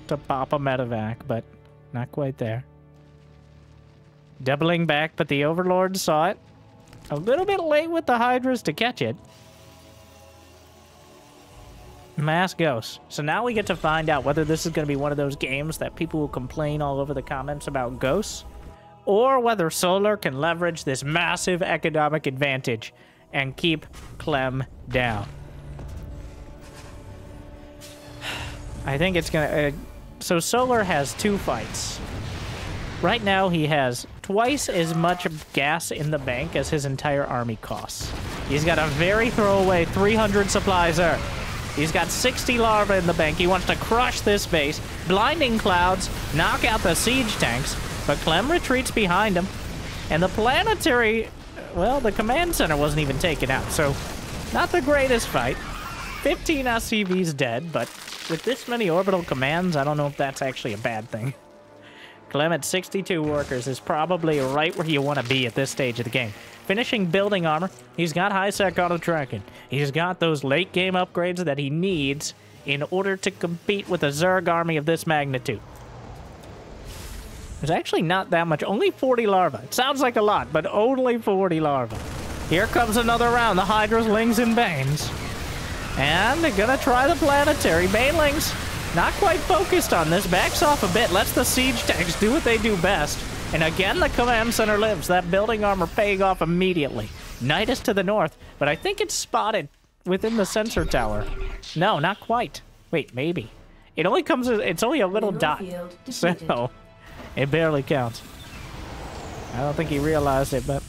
S1: to pop a medevac, but not quite there. Doubling back, but the Overlord saw it. A little bit late with the Hydras to catch it. Mass Ghosts. So now we get to find out whether this is going to be one of those games that people will complain all over the comments about ghosts, or whether Solar can leverage this massive economic advantage and keep Clem down. I think it's going to... so Solar has 2 fights. Right now he has twice as much gas in the bank as his entire army costs. He's got a very throwaway 300 supplies there. He's got 60 larvae in the bank. He wants to crush this base. Blinding clouds, knock out the siege tanks, but Clem retreats behind him. And the planetary, well, the command center wasn't even taken out, so not the greatest fight. 15 SCVs dead, but with this many orbital commands, I don't know if that's actually a bad thing. Clem at 62 workers is probably right where you want to be at this stage of the game. Finishing building armor, he's got high-sec auto-tracking. He's got those late-game upgrades that he needs in order to compete with a Zerg army of this magnitude. There's actually not that much, only 40 larvae. It sounds like a lot, but only 40 larvae. Here comes another round, the Hydras, Lings, and Banes. And they're gonna try the planetary. Banelings, not quite focused on this, backs off a bit, lets the siege tanks do what they do best. And again, the command center lives. That building armor paying off immediately. Nidus to the north, but I think it's spotted within the sensor tower. No, not quite. Wait, maybe. It only comes, it's only a little dot. So, it barely counts. I don't think he realized it, but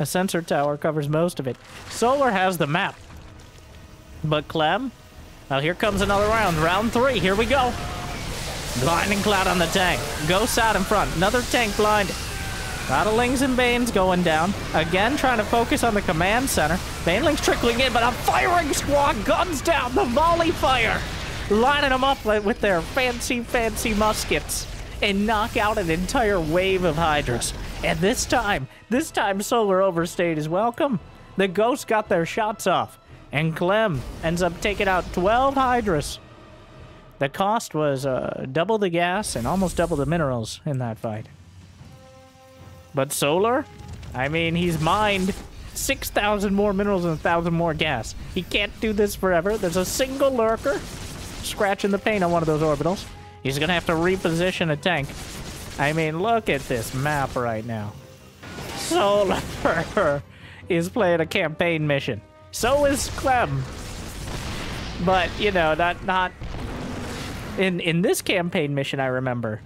S1: a sensor tower covers most of it. Solar has the map. But Clem, well, here comes another round. Round 3, here we go. Blinding cloud on the tank. Ghosts out in front. Another tank blinded. A lot of Lings and Banes going down. Again, trying to focus on the command center. Banelings trickling in, but a firing squad, guns down, the volley fire. Lining them up with their fancy, fancy muskets and knock out an entire wave of Hydras. And this time Solar overstayed his welcome. The Ghosts got their shots off, and Clem ends up taking out 12 Hydras. The cost was double the gas and almost double the minerals in that fight. But Solar, I mean, he's mined 6,000 more minerals and 1,000 more gas. He can't do this forever. There's a single lurker scratching the paint on one of those orbitals. He's gonna have to reposition a tank. I mean, look at this map right now. Solar is playing a campaign mission. So is Clem. But, you know, not... In this campaign mission, I remember,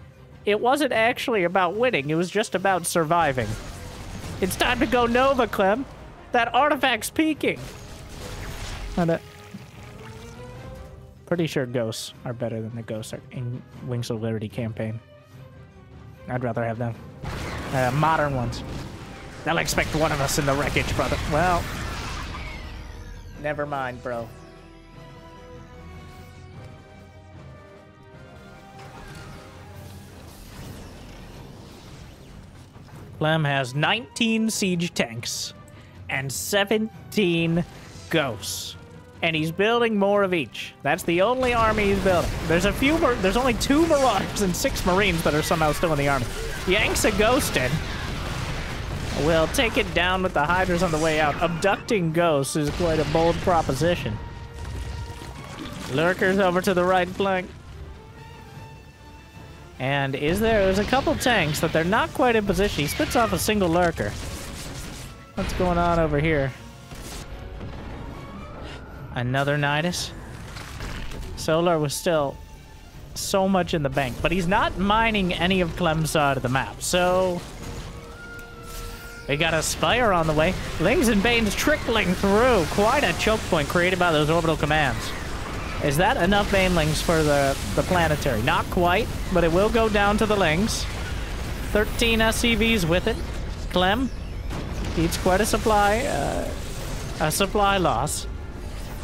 S1: it wasn't actually about winning. It was just about surviving. It's time to go Nova, Clem. That artifact's peaking. And, pretty sure Ghosts are better than the Ghosts in Wings of Liberty campaign. I'd rather have them. Modern ones. They'll expect one of us in the wreckage, brother. Well, never mind, bro. Clem has 19 siege tanks and 17 Ghosts. And he's building more of each. That's the only army he's building. There's only 2 Marauders and 6 Marines that are somehow still in the army. Yanks a Ghost in. We'll take it down with the Hydras on the way out. Abducting Ghosts is quite a bold proposition. Lurkers over to the right flank. And there's a couple tanks that they're not quite in position. He splits off a single lurker. What's going on over here? Another Nidus. Solar was still so much in the bank, but he's not mining any of Clem's side of the map, so... We got a Spire on the way. Lings and Banes trickling through. Quite a choke point created by those orbital commands. Is that enough Banelings for the planetary? Not quite, but it will go down to the Lings. 13 SCVs with it. Clem eats quite a supply loss.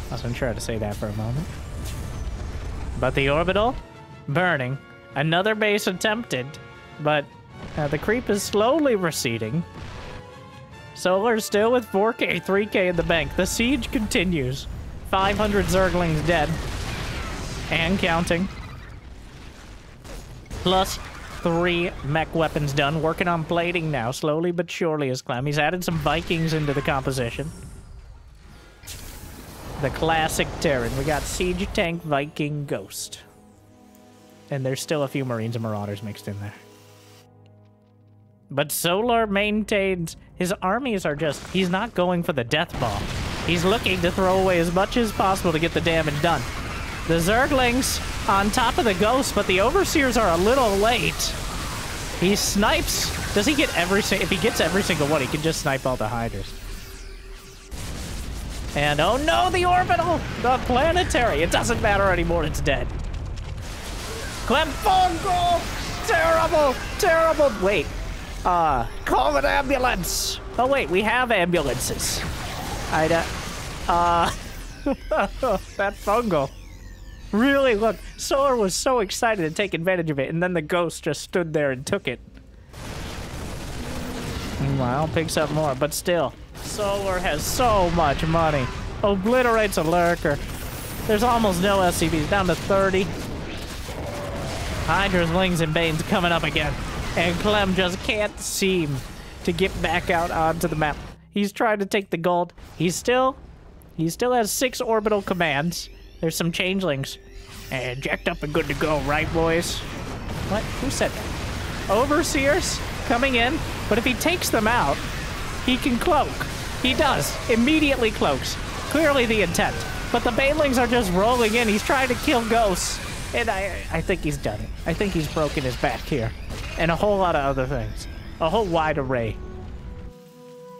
S1: I was going to try to say that for a moment. But the orbital, burning. Another base attempted, but the creep is slowly receding. Solar's still with 4K, 3K in the bank. The siege continues. 500 Zerglings dead. And counting. Plus 3 mech weapons done. Working on plating now, slowly but surely is Clem. He's added some Vikings into the composition. The classic Terran. We got Siege Tank, Viking, Ghost. And there's still a few Marines and Marauders mixed in there. But Solar maintains... His armies are just... He's not going for the death ball. He's looking to throw away as much as possible to get the damage done. The Zerglings on top of the Ghosts, but the Overseers are a little late. He snipes... Does he get every... If he gets every single one, he can just snipe all the Hydras. And oh no, the orbital! The planetary! It doesn't matter anymore, it's dead. Clem Fungal! Terrible! Terrible! Wait. Call an ambulance! Oh wait, we have ambulances. That fungal. Really, look, Solar was so excited to take advantage of it, and then the Ghost just stood there and took it. Meanwhile, picks up more, but still. Solar has so much money. Obliterates a lurker. There's almost no SCVs, down to 30. Hydras, Lings, and Banes coming up again. And Clem just can't seem to get back out onto the map. He's trying to take the gold. He still has 6 orbital commands. There's some changelings. And jacked up and good to go, right, boys? What? Who said that? Overseers coming in, but if he takes them out, he can cloak. He does. Immediately cloaks. Clearly the intent. But the Banelings are just rolling in. He's trying to kill Ghosts. And I think he's done it. I think he's broken his back here. And a whole lot of other things. A whole wide array.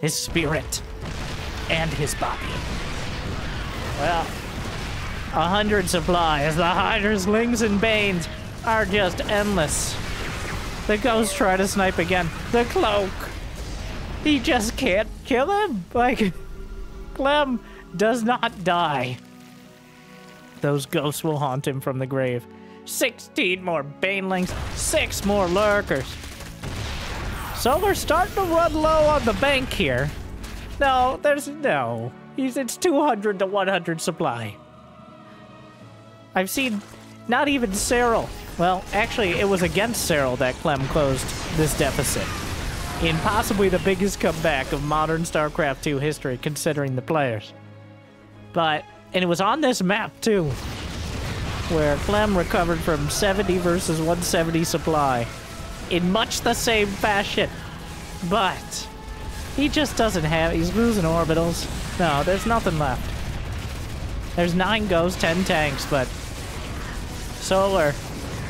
S1: His spirit. And his body. Well, 100 supplies. The Hydras, Lings, and Banes are just endless. The Ghosts try to snipe again. The cloak. He just can't kill him. Like, Clem does not die. Those ghosts will haunt him from the grave. 16 more banelings, 6 more lurkers. So we're starting to run low on the bank here. No, there's no. It's 200 to 100 supply. I've seen not even Cyril. Well, actually, it was against Cyril that Clem closed this deficit. In possibly the biggest comeback of modern StarCraft 2 history, considering the players. And it was on this map, too, where Clem recovered from 70 versus 170 supply in much the same fashion. But he just doesn't have... He's losing orbitals. No, there's nothing left. There's 9 ghosts, 10 tanks, but... Solar.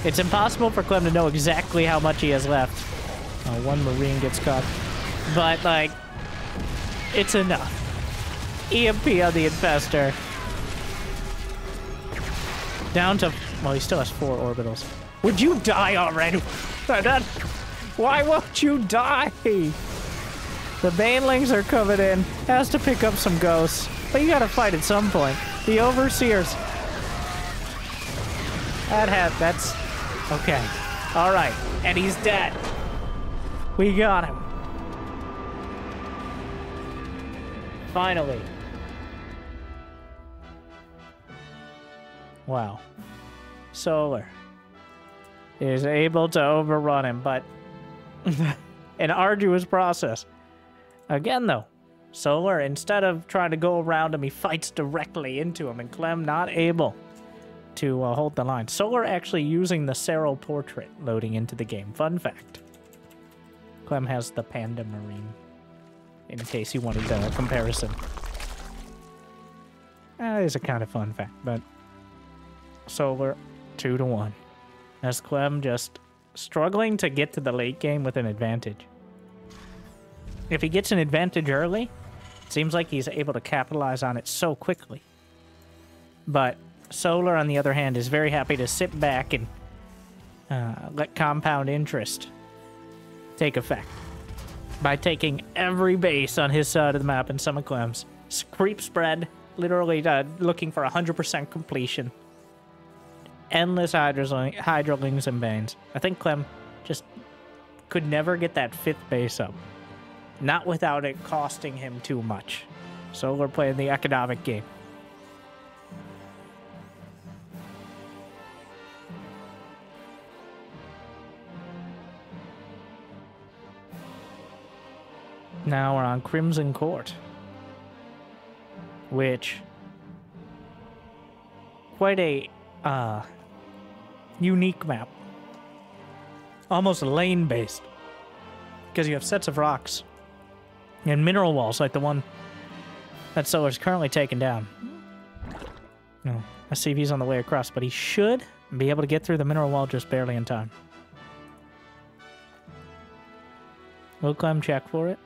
S1: It's impossible for Clem to know exactly how much he has left. Oh, 1 Marine gets caught. But, like... It's enough. EMP on the Infestor. Down to... Well, he still has 4 orbitals. Would you die already? Why won't you die? The Banelings are coming in. Has to pick up some ghosts. But you gotta fight at some point. The Overseers. That's... Okay. Alright. And he's dead. We got him. Finally. Wow. Solar is able to overrun him, but an arduous process. Again, though, Solar, instead of trying to go around him, he fights directly into him, and Clem not able to hold the line. Solar actually using the Cyril portrait loading into the game. Fun fact. Clem has the Panda Marine, in case you wanted a comparison. That is a kind of fun fact, but Solar 2-1. As Clem just struggling to get to the late game with an advantage. If he gets an advantage early, it seems like he's able to capitalize on it so quickly. But Solar, on the other hand, is very happy to sit back and let compound interest take effect by taking every base on his side of the map and some of Clem's. Creep spread, literally looking for 100% completion. Endless hydrolings and banes. I think Clem just could never get that 5th base up. Not without it costing him too much. So we're playing the economic game. Now we're on Crimson Court. Which... Quite a... unique map. Almost lane-based. Because you have sets of rocks. And mineral walls, like the one that Solar's currently taken down. No, let's see if he's on the way across, but he should be able to get through the mineral wall just barely in time. Will Clem check for it?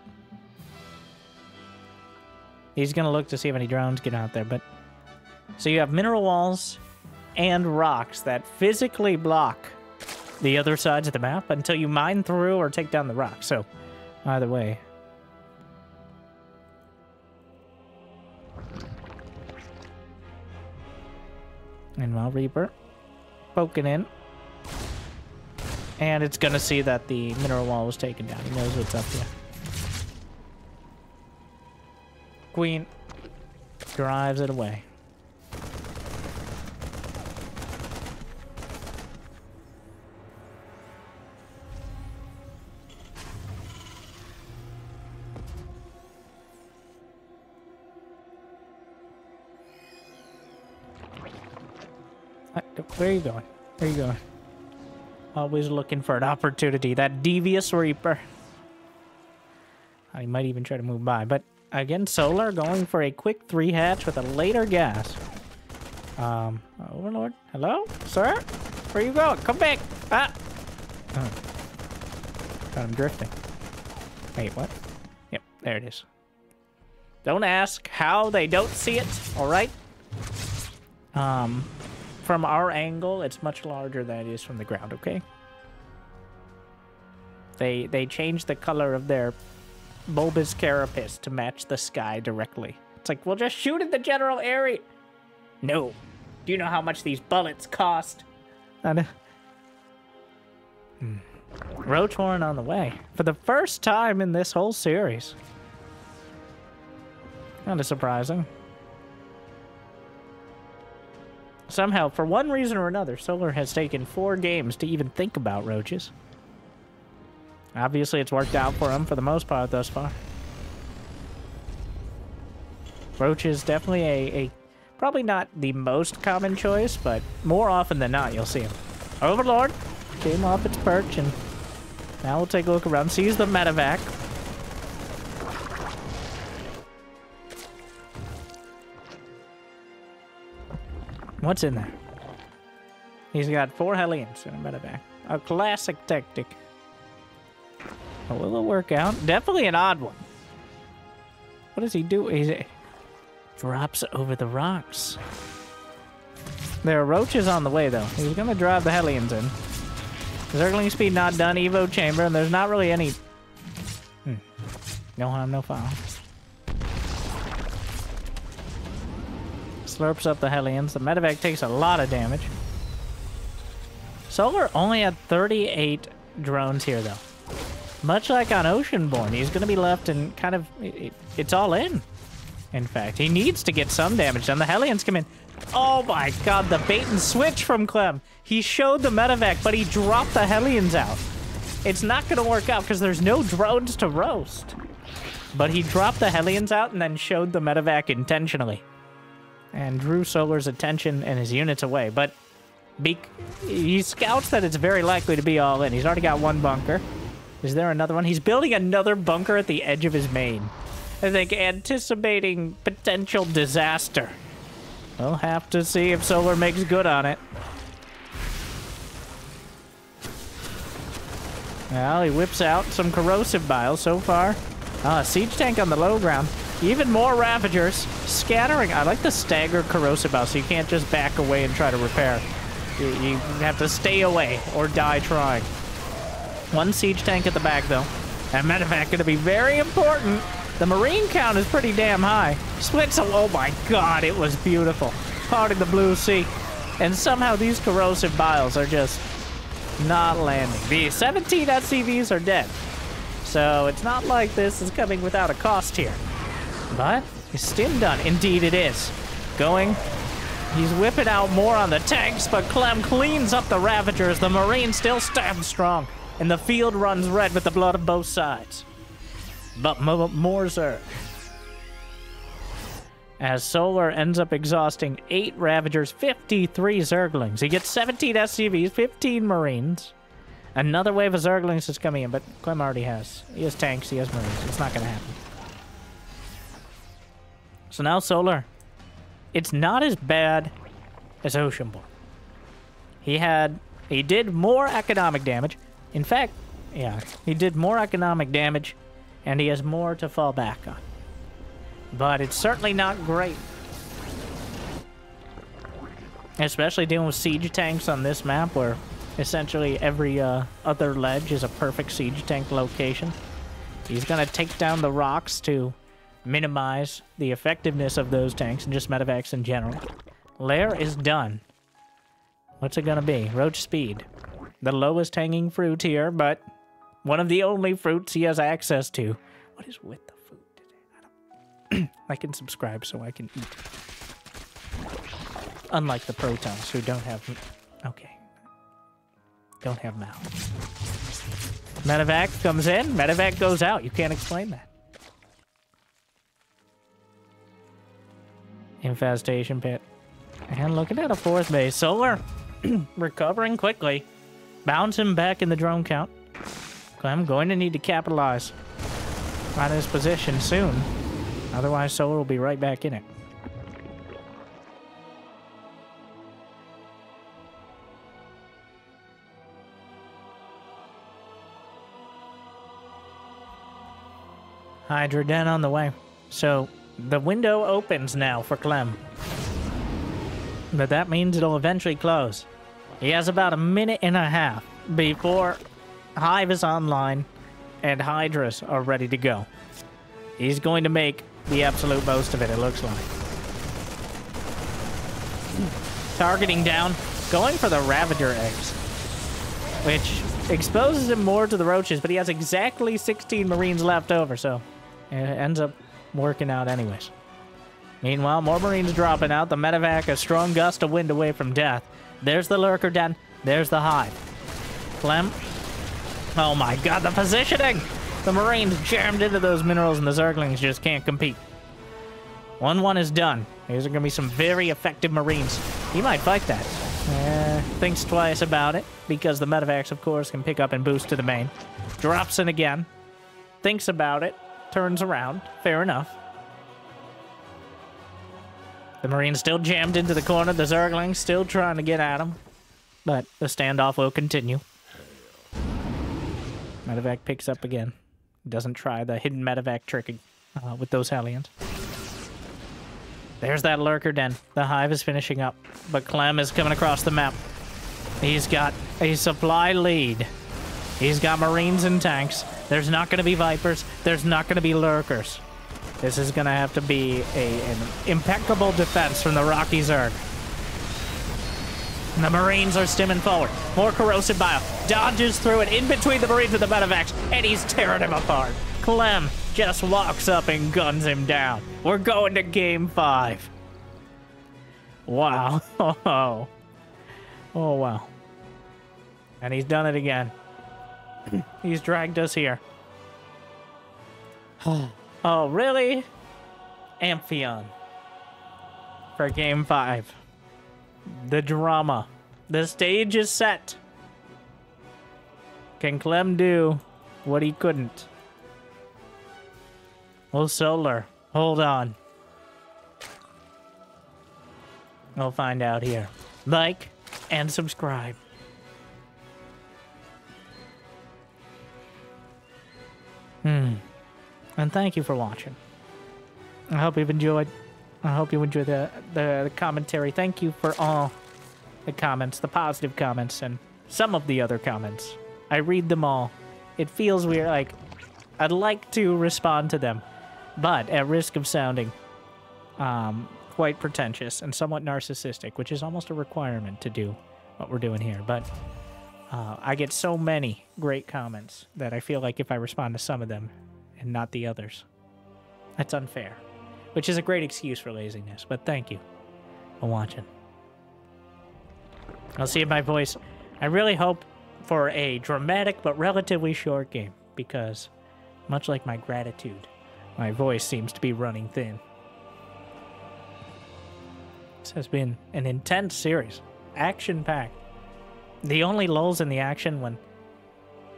S1: He's going to look to see if any drones get out there, but... So you have mineral walls and rocks that physically block the other sides of the map until you mine through or take down the rock. So, either way. And while Reaper poking in. And it's going to see that the mineral wall was taken down. He knows what's up here. Queen drives it away. Where are you going? Where are you going? Always looking for an opportunity. That devious Reaper. I might even try to move by. But again, Solar going for a quick 3-hatch with a later gas. Overlord? Hello? Sir? Where you going? Come back! Ah! Oh. Got him drifting. Wait, what? Yep, there it is. Don't ask how they don't see it, alright? From our angle, it's much larger than it is from the ground, okay? They changed the color of their bulbous carapace to match the sky directly. It's like, we'll just shoot at the general area. No. Do you know how much these bullets cost? Roach Horn on the way. For the first time in this whole series. Kind of surprising. Somehow, for one reason or another, Solar has taken 4 games to even think about roaches. Obviously, it's worked out for him for the most part thus far. Roach is definitely a probably not the most common choice, but more often than not, you'll see him. Overlord came off its perch, and now we'll take a look around. Sees the medevac. What's in there? He's got 4 Hellions and a medevac. A classic tactic. Oh, will it work out? Definitely an odd one. What does he do? He drops over the rocks. There are roaches on the way, though. He's going to drive the Hellions in. Zergling speed not done. Evo chamber, and there's not really any... No harm, no foul. Slurps up the Hellions. The medevac takes a lot of damage. Solar only had 38 drones here, though. Much like on Oceanborn, he's going to be left in kind of... It's all in fact. He needs to get some damage done. The Hellions come in. Oh my god, the bait and switch from Clem. He showed the medevac, but he dropped the Hellions out. It's not going to work out because there's no drones to roast. But he dropped the Hellions out and then showed the medevac intentionally. And drew Solar's attention and his units away. But he scouts that it's very likely to be all in. He's already got 1 bunker. Is there another one? He's building another bunker at the edge of his main. I think anticipating potential disaster. We'll have to see if Solar makes good on it. Well, he whips out some corrosive bile so far. Siege tank on the low ground. Even more Ravagers. Scattering. I like the staggered corrosive bile, so you can't just back away and try to repair. You have to stay away or die trying. 1 siege tank at the back, though. And medevac going to be very important. The Marine count is pretty damn high. Splits, oh my god, it was beautiful. Parting the blue sea. And somehow these corrosive biles are just not landing. The 17 SCVs are dead. So it's not like this is coming without a cost here. But it's still done. Indeed it is. Going. He's whipping out more on the tanks, but Clem cleans up the Ravagers. The Marine still stands strong. And the field runs red with the blood of both sides. But more Zerg. As Solar ends up exhausting 8 Ravagers, 53 Zerglings. He gets 17 SCVs, 15 Marines. Another wave of Zerglings is coming in, but Clem already has. He has tanks, he has Marines. It's not going to happen. So now Solar. It's not as bad as Oceanborn. He did more economic damage. In fact, yeah, he did more economic damage, and he has more to fall back on. But it's certainly not great. Especially dealing with siege tanks on this map, where essentially every other ledge is a perfect siege tank location. He's going to take down the rocks to minimize the effectiveness of those tanks and just medevacs in general. Lair is done. What's it going to be? Roach speed. The lowest hanging fruit here, but one of the only fruits he has access to. What is with the food today? I don't... I can subscribe so I can eat. Unlike the Protons who don't have... Okay. Don't have mouths. Medevac comes in, medevac goes out. You can't explain that. Infestation pit. And looking at a 4th base. Solar recovering quickly. Bounce him back in the drone count. I'm going to need to capitalize on his position soon. Otherwise, Solar will be right back in it. Hydra Den on the way. So, the window opens now for Clem. But that means it'll eventually close. He has about a minute and a half before Hive is online and Hydras are ready to go. He's going to make the absolute most of it, it looks like. Targeting down, going for the Ravager eggs, which exposes him more to the roaches, but he has exactly 16 Marines left over, so it ends up working out anyways. Meanwhile, more Marines dropping out. The medevac, a strong gust of wind away from death. There's the lurker den. There's the hive. Clem. Oh my god, the positioning! The Marines jammed into those minerals and the Zerglings just can't compete. 1-1 is done. These are going to be some very effective Marines. He might fight that. Thinks twice about it, because the medevacs, of course, can pick up and boost to the main. Drops in again. Thinks about it. Turns around. Fair enough. The Marines still jammed into the corner. The Zerglings still trying to get at him. But the standoff will continue. Medevac picks up again. Doesn't try the hidden medevac trick with those Hellions. There's that lurker den. The hive is finishing up, but Clem is coming across the map. He's got a supply lead. He's got Marines and tanks. There's not going to be Vipers. There's not going to be lurkers. This is going to have to be an impeccable defense from the Rocky Zerg. And the Marines are stimming forward. More corrosive bile. Dodges through it in between the Marines and the medevacs, and he's tearing him apart. Clem just walks up and guns him down. We're going to game 5. Wow. Oh, wow. And he's done it again. He's dragged us here. Oh, really? Amphion. For game 5. The drama. The stage is set. Can Clem do what he couldn't? Oh, Solar, hold on. We'll find out here. Like and subscribe. And thank you for watching. I hope you've enjoyed. I hope you enjoyed the commentary. Thank you for all the comments, the positive comments, and some of the other comments. I read them all. It feels weird, like, I'd like to respond to them, but at risk of sounding quite pretentious and somewhat narcissistic, which is almost a requirement to do what we're doing here. But I get so many great comments that I feel like if I respond to some of them and not the others, that's unfair. Which is a great excuse for laziness, but thank you for watching. I'll see if my voice... I really hope for a dramatic but relatively short game, because much like my gratitude, my voice seems to be running thin. This has been an intense series. Action-packed. The only lulls in the action when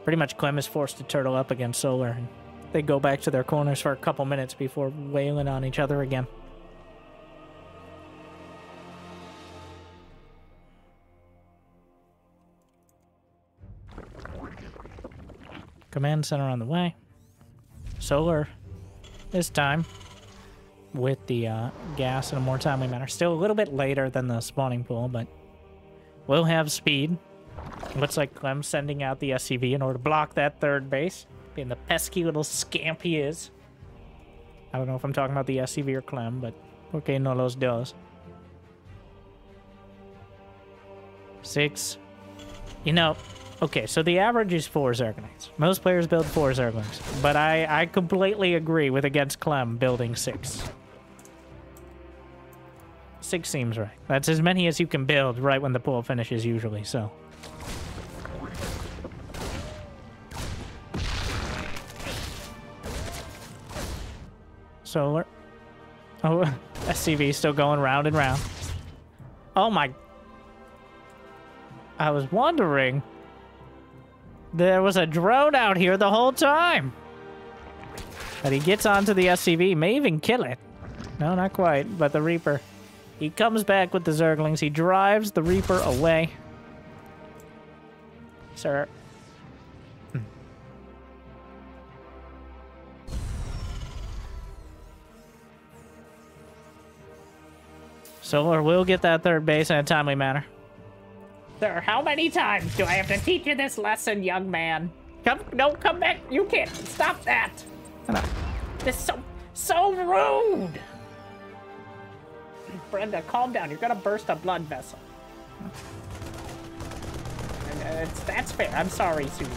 S1: pretty much Clem is forced to turtle up against Solar, and they go back to their corners for a couple minutes before wailing on each other again. Command center on the way. Solar, this time, with the gas in a more timely manner. Still a little bit later than the spawning pool, but we'll have speed. Looks like Clem's sending out the SCV in order to block that third base. Being the pesky little scamp he is. I don't know if I'm talking about the SCV or Clem, but porque no los dos. 6. You know, okay, so the average is 4 Zerglings. Most players build 4 Zerglings, but I completely agree with against Clem building 6. 6 seems right. That's as many as you can build right when the pool finishes usually, so... Solar. Oh, SCV still going round and round. Oh my... I was wondering... There was a drone out here the whole time! But he gets onto the SCV, may even kill it. No, not quite, but the Reaper... He comes back with the Zerglings, he drives the Reaper away. Sir... Solar will get that third base in a timely manner. Sir, how many times do I have to teach you this lesson, young man? Come back. You can't stop that. This is so rude! Brenda, calm down. You're gonna burst a blood vessel. That's fair. I'm sorry, Susie.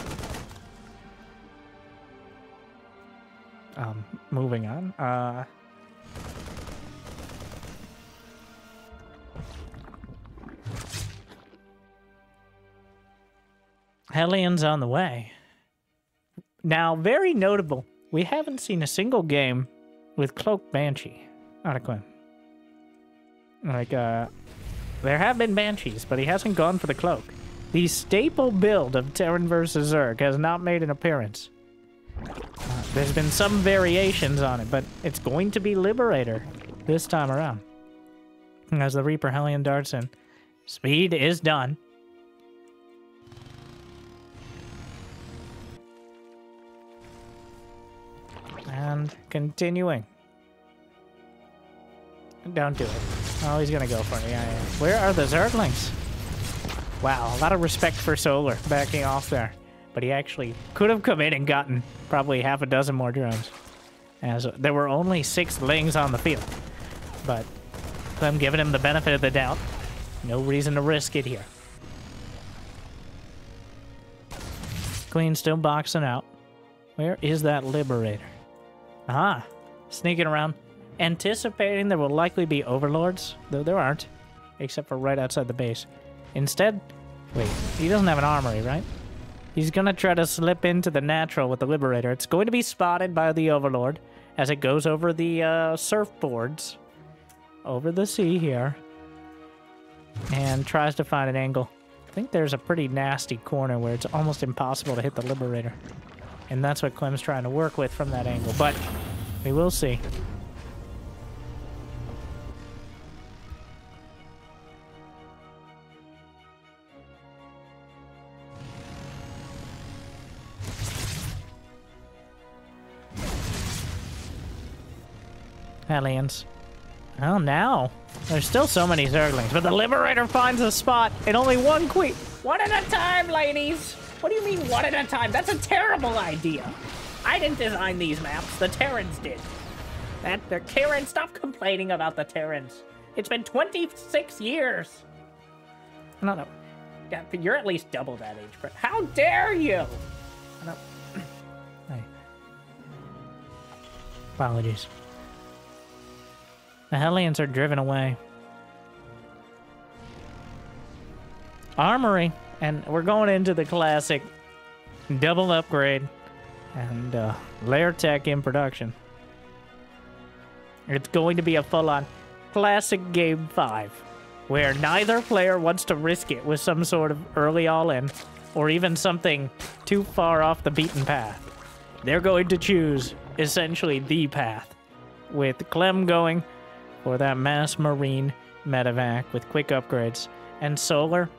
S1: Moving on. Hellions on the way. Now, very notable, we haven't seen a single game with Cloak Banshee out of Clem. Like, there have been Banshees, but he hasn't gone for the Cloak. The staple build of Terran versus Zerg has not made an appearance. There's been some variations on it, but it's going to be Liberator this time around. As the Reaper Hellion darts in. Speed is done. And continuing. Don't do it. Oh, he's gonna go for it. Yeah. Where are the Zerglings? Wow, a lot of respect for Solar backing off there. But he actually could have come in and gotten probably half a dozen more drones. As there were only 6 Lings on the field. But I'm giving him the benefit of the doubt. No reason to risk it here. Queen still boxing out. Where is that Liberator? Ah, sneaking around. Anticipating there will likely be Overlords, though there aren't, except for right outside the base. Instead, wait, he doesn't have an armory, right? He's gonna try to slip into the natural with the Liberator. It's going to be spotted by the Overlord as it goes over the surfboards, over the sea here, and tries to find an angle. I think there's a pretty nasty corner where it's almost impossible to hit the Liberator. And that's what Clem's trying to work with from that angle, but we will see. Hellions. Well, now, there's still so many Zerglings, but the Liberator finds a spot and only one queen. One at a time, ladies! What do you mean one at a time? That's a terrible idea. I didn't design these maps, the Terrans did. The Terrans, stop complaining about the Terrans. It's been 26 years. No. Yeah, you're at least double that age, but how dare you? No. Hey. Apologies. The Hellions are driven away. Armory, and we're going into the classic double upgrade and layer tech in production. It's going to be a full-on classic game 5, where neither player wants to risk it with some sort of early all-in, or even something too far off the beaten path. They're going to choose, essentially, the path, with Clem going for that mass marine medevac with quick upgrades, and Solar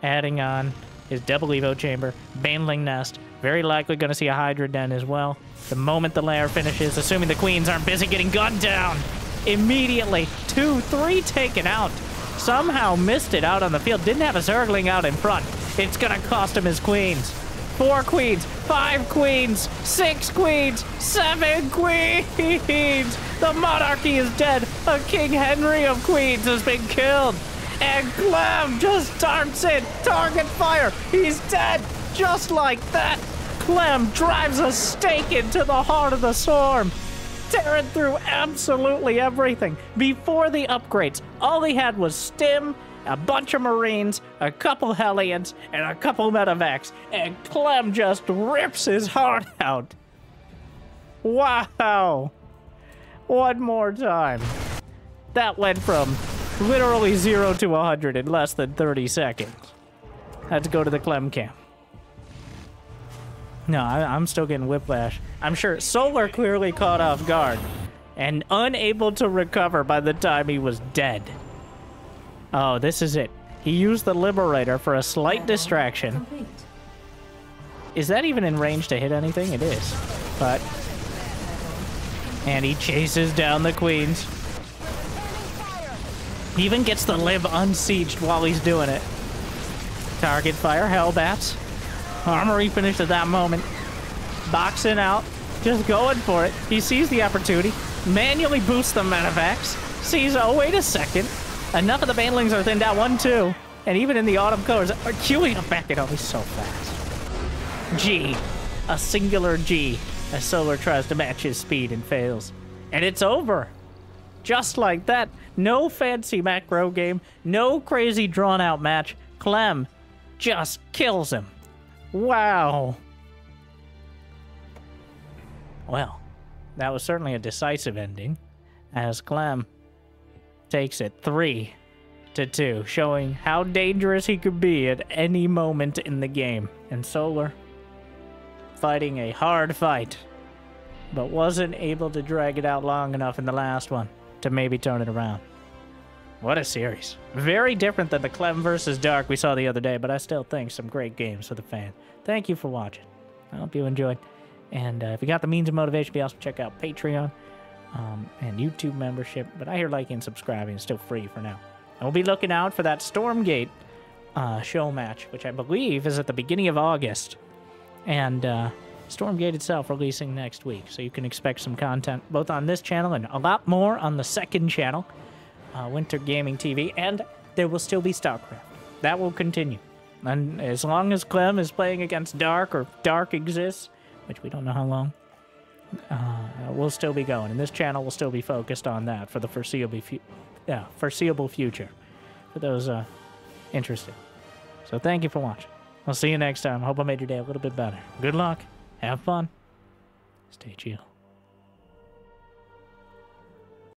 S1: adding on his double evo chamber, Baneling nest, very likely going to see a Hydra den as well. The moment the lair finishes, assuming the queens aren't busy getting gunned down, immediately 2, 3 taken out. Somehow missed it out on the field, didn't have a Zergling out in front. It's going to cost him his queens. 4 queens, 5 queens, 6 queens, 7 queens! The monarchy is dead! A King Henry of queens has been killed! And Clem just darts in! Target fire! He's dead! Just like that! Clem drives a stake into the heart of the swarm! Tearing through absolutely everything! Before the upgrades, all he had was stim, a bunch of Marines, a couple Hellions, and a couple medevacs, and Clem just rips his heart out. Wow. One more time. That went from literally 0 to 100 in less than 30 seconds. Let's go to the Clem camp. No, I'm still getting whiplash. I'm sure Solar clearly caught off guard and unable to recover by the time he was dead. Oh, this is it. He used the Liberator for a slight distraction. Is that even in range to hit anything? It is. But... and he chases down the queens. He even gets the Lib unsieged while he's doing it. Target fire, Hellbats. Armory finished at that moment. Boxing out. just going for it. He sees the opportunity, manually boosts the medevacs, sees, oh, wait a second. Enough of the banelings are thinned out, 1-2. And even in the autumn colors, are queuing up back. It always so fast. G. A singular G. As Solar tries to match his speed and fails. And it's over. Just like that. No fancy macro game. No crazy drawn-out match. Clem just kills him. Wow. Well, that was certainly a decisive ending, as Clem takes it 3-2, showing how dangerous he could be at any moment in the game. And Solar fighting a hard fight, but wasn't able to drag it out long enough in the last one to maybe turn it around. What a series. Very different than the Clem versus Dark we saw the other day, but I still think some great games for the fan. Thank you for watching. I hope you enjoyed. And if you got the means of motivation, you also check out Patreon and YouTube membership. But I hear liking and subscribing is still free for now. And we'll be looking out for that Stormgate show match, which I believe is at the beginning of August. And Stormgate itself releasing next week. So you can expect some content both on this channel and a lot more on the second channel, Winter Gaming TV. And there will still be StarCraft. That will continue. And as long as Clem is playing against Dark, or Dark exists, which we don't know how long, we'll still be going. And this channel will still be focused on that for the foreseeable future, for those interested. So thank you for watching. I'll see you next time. Hope I made your day a little bit better. Good luck. Have fun. Stay chill.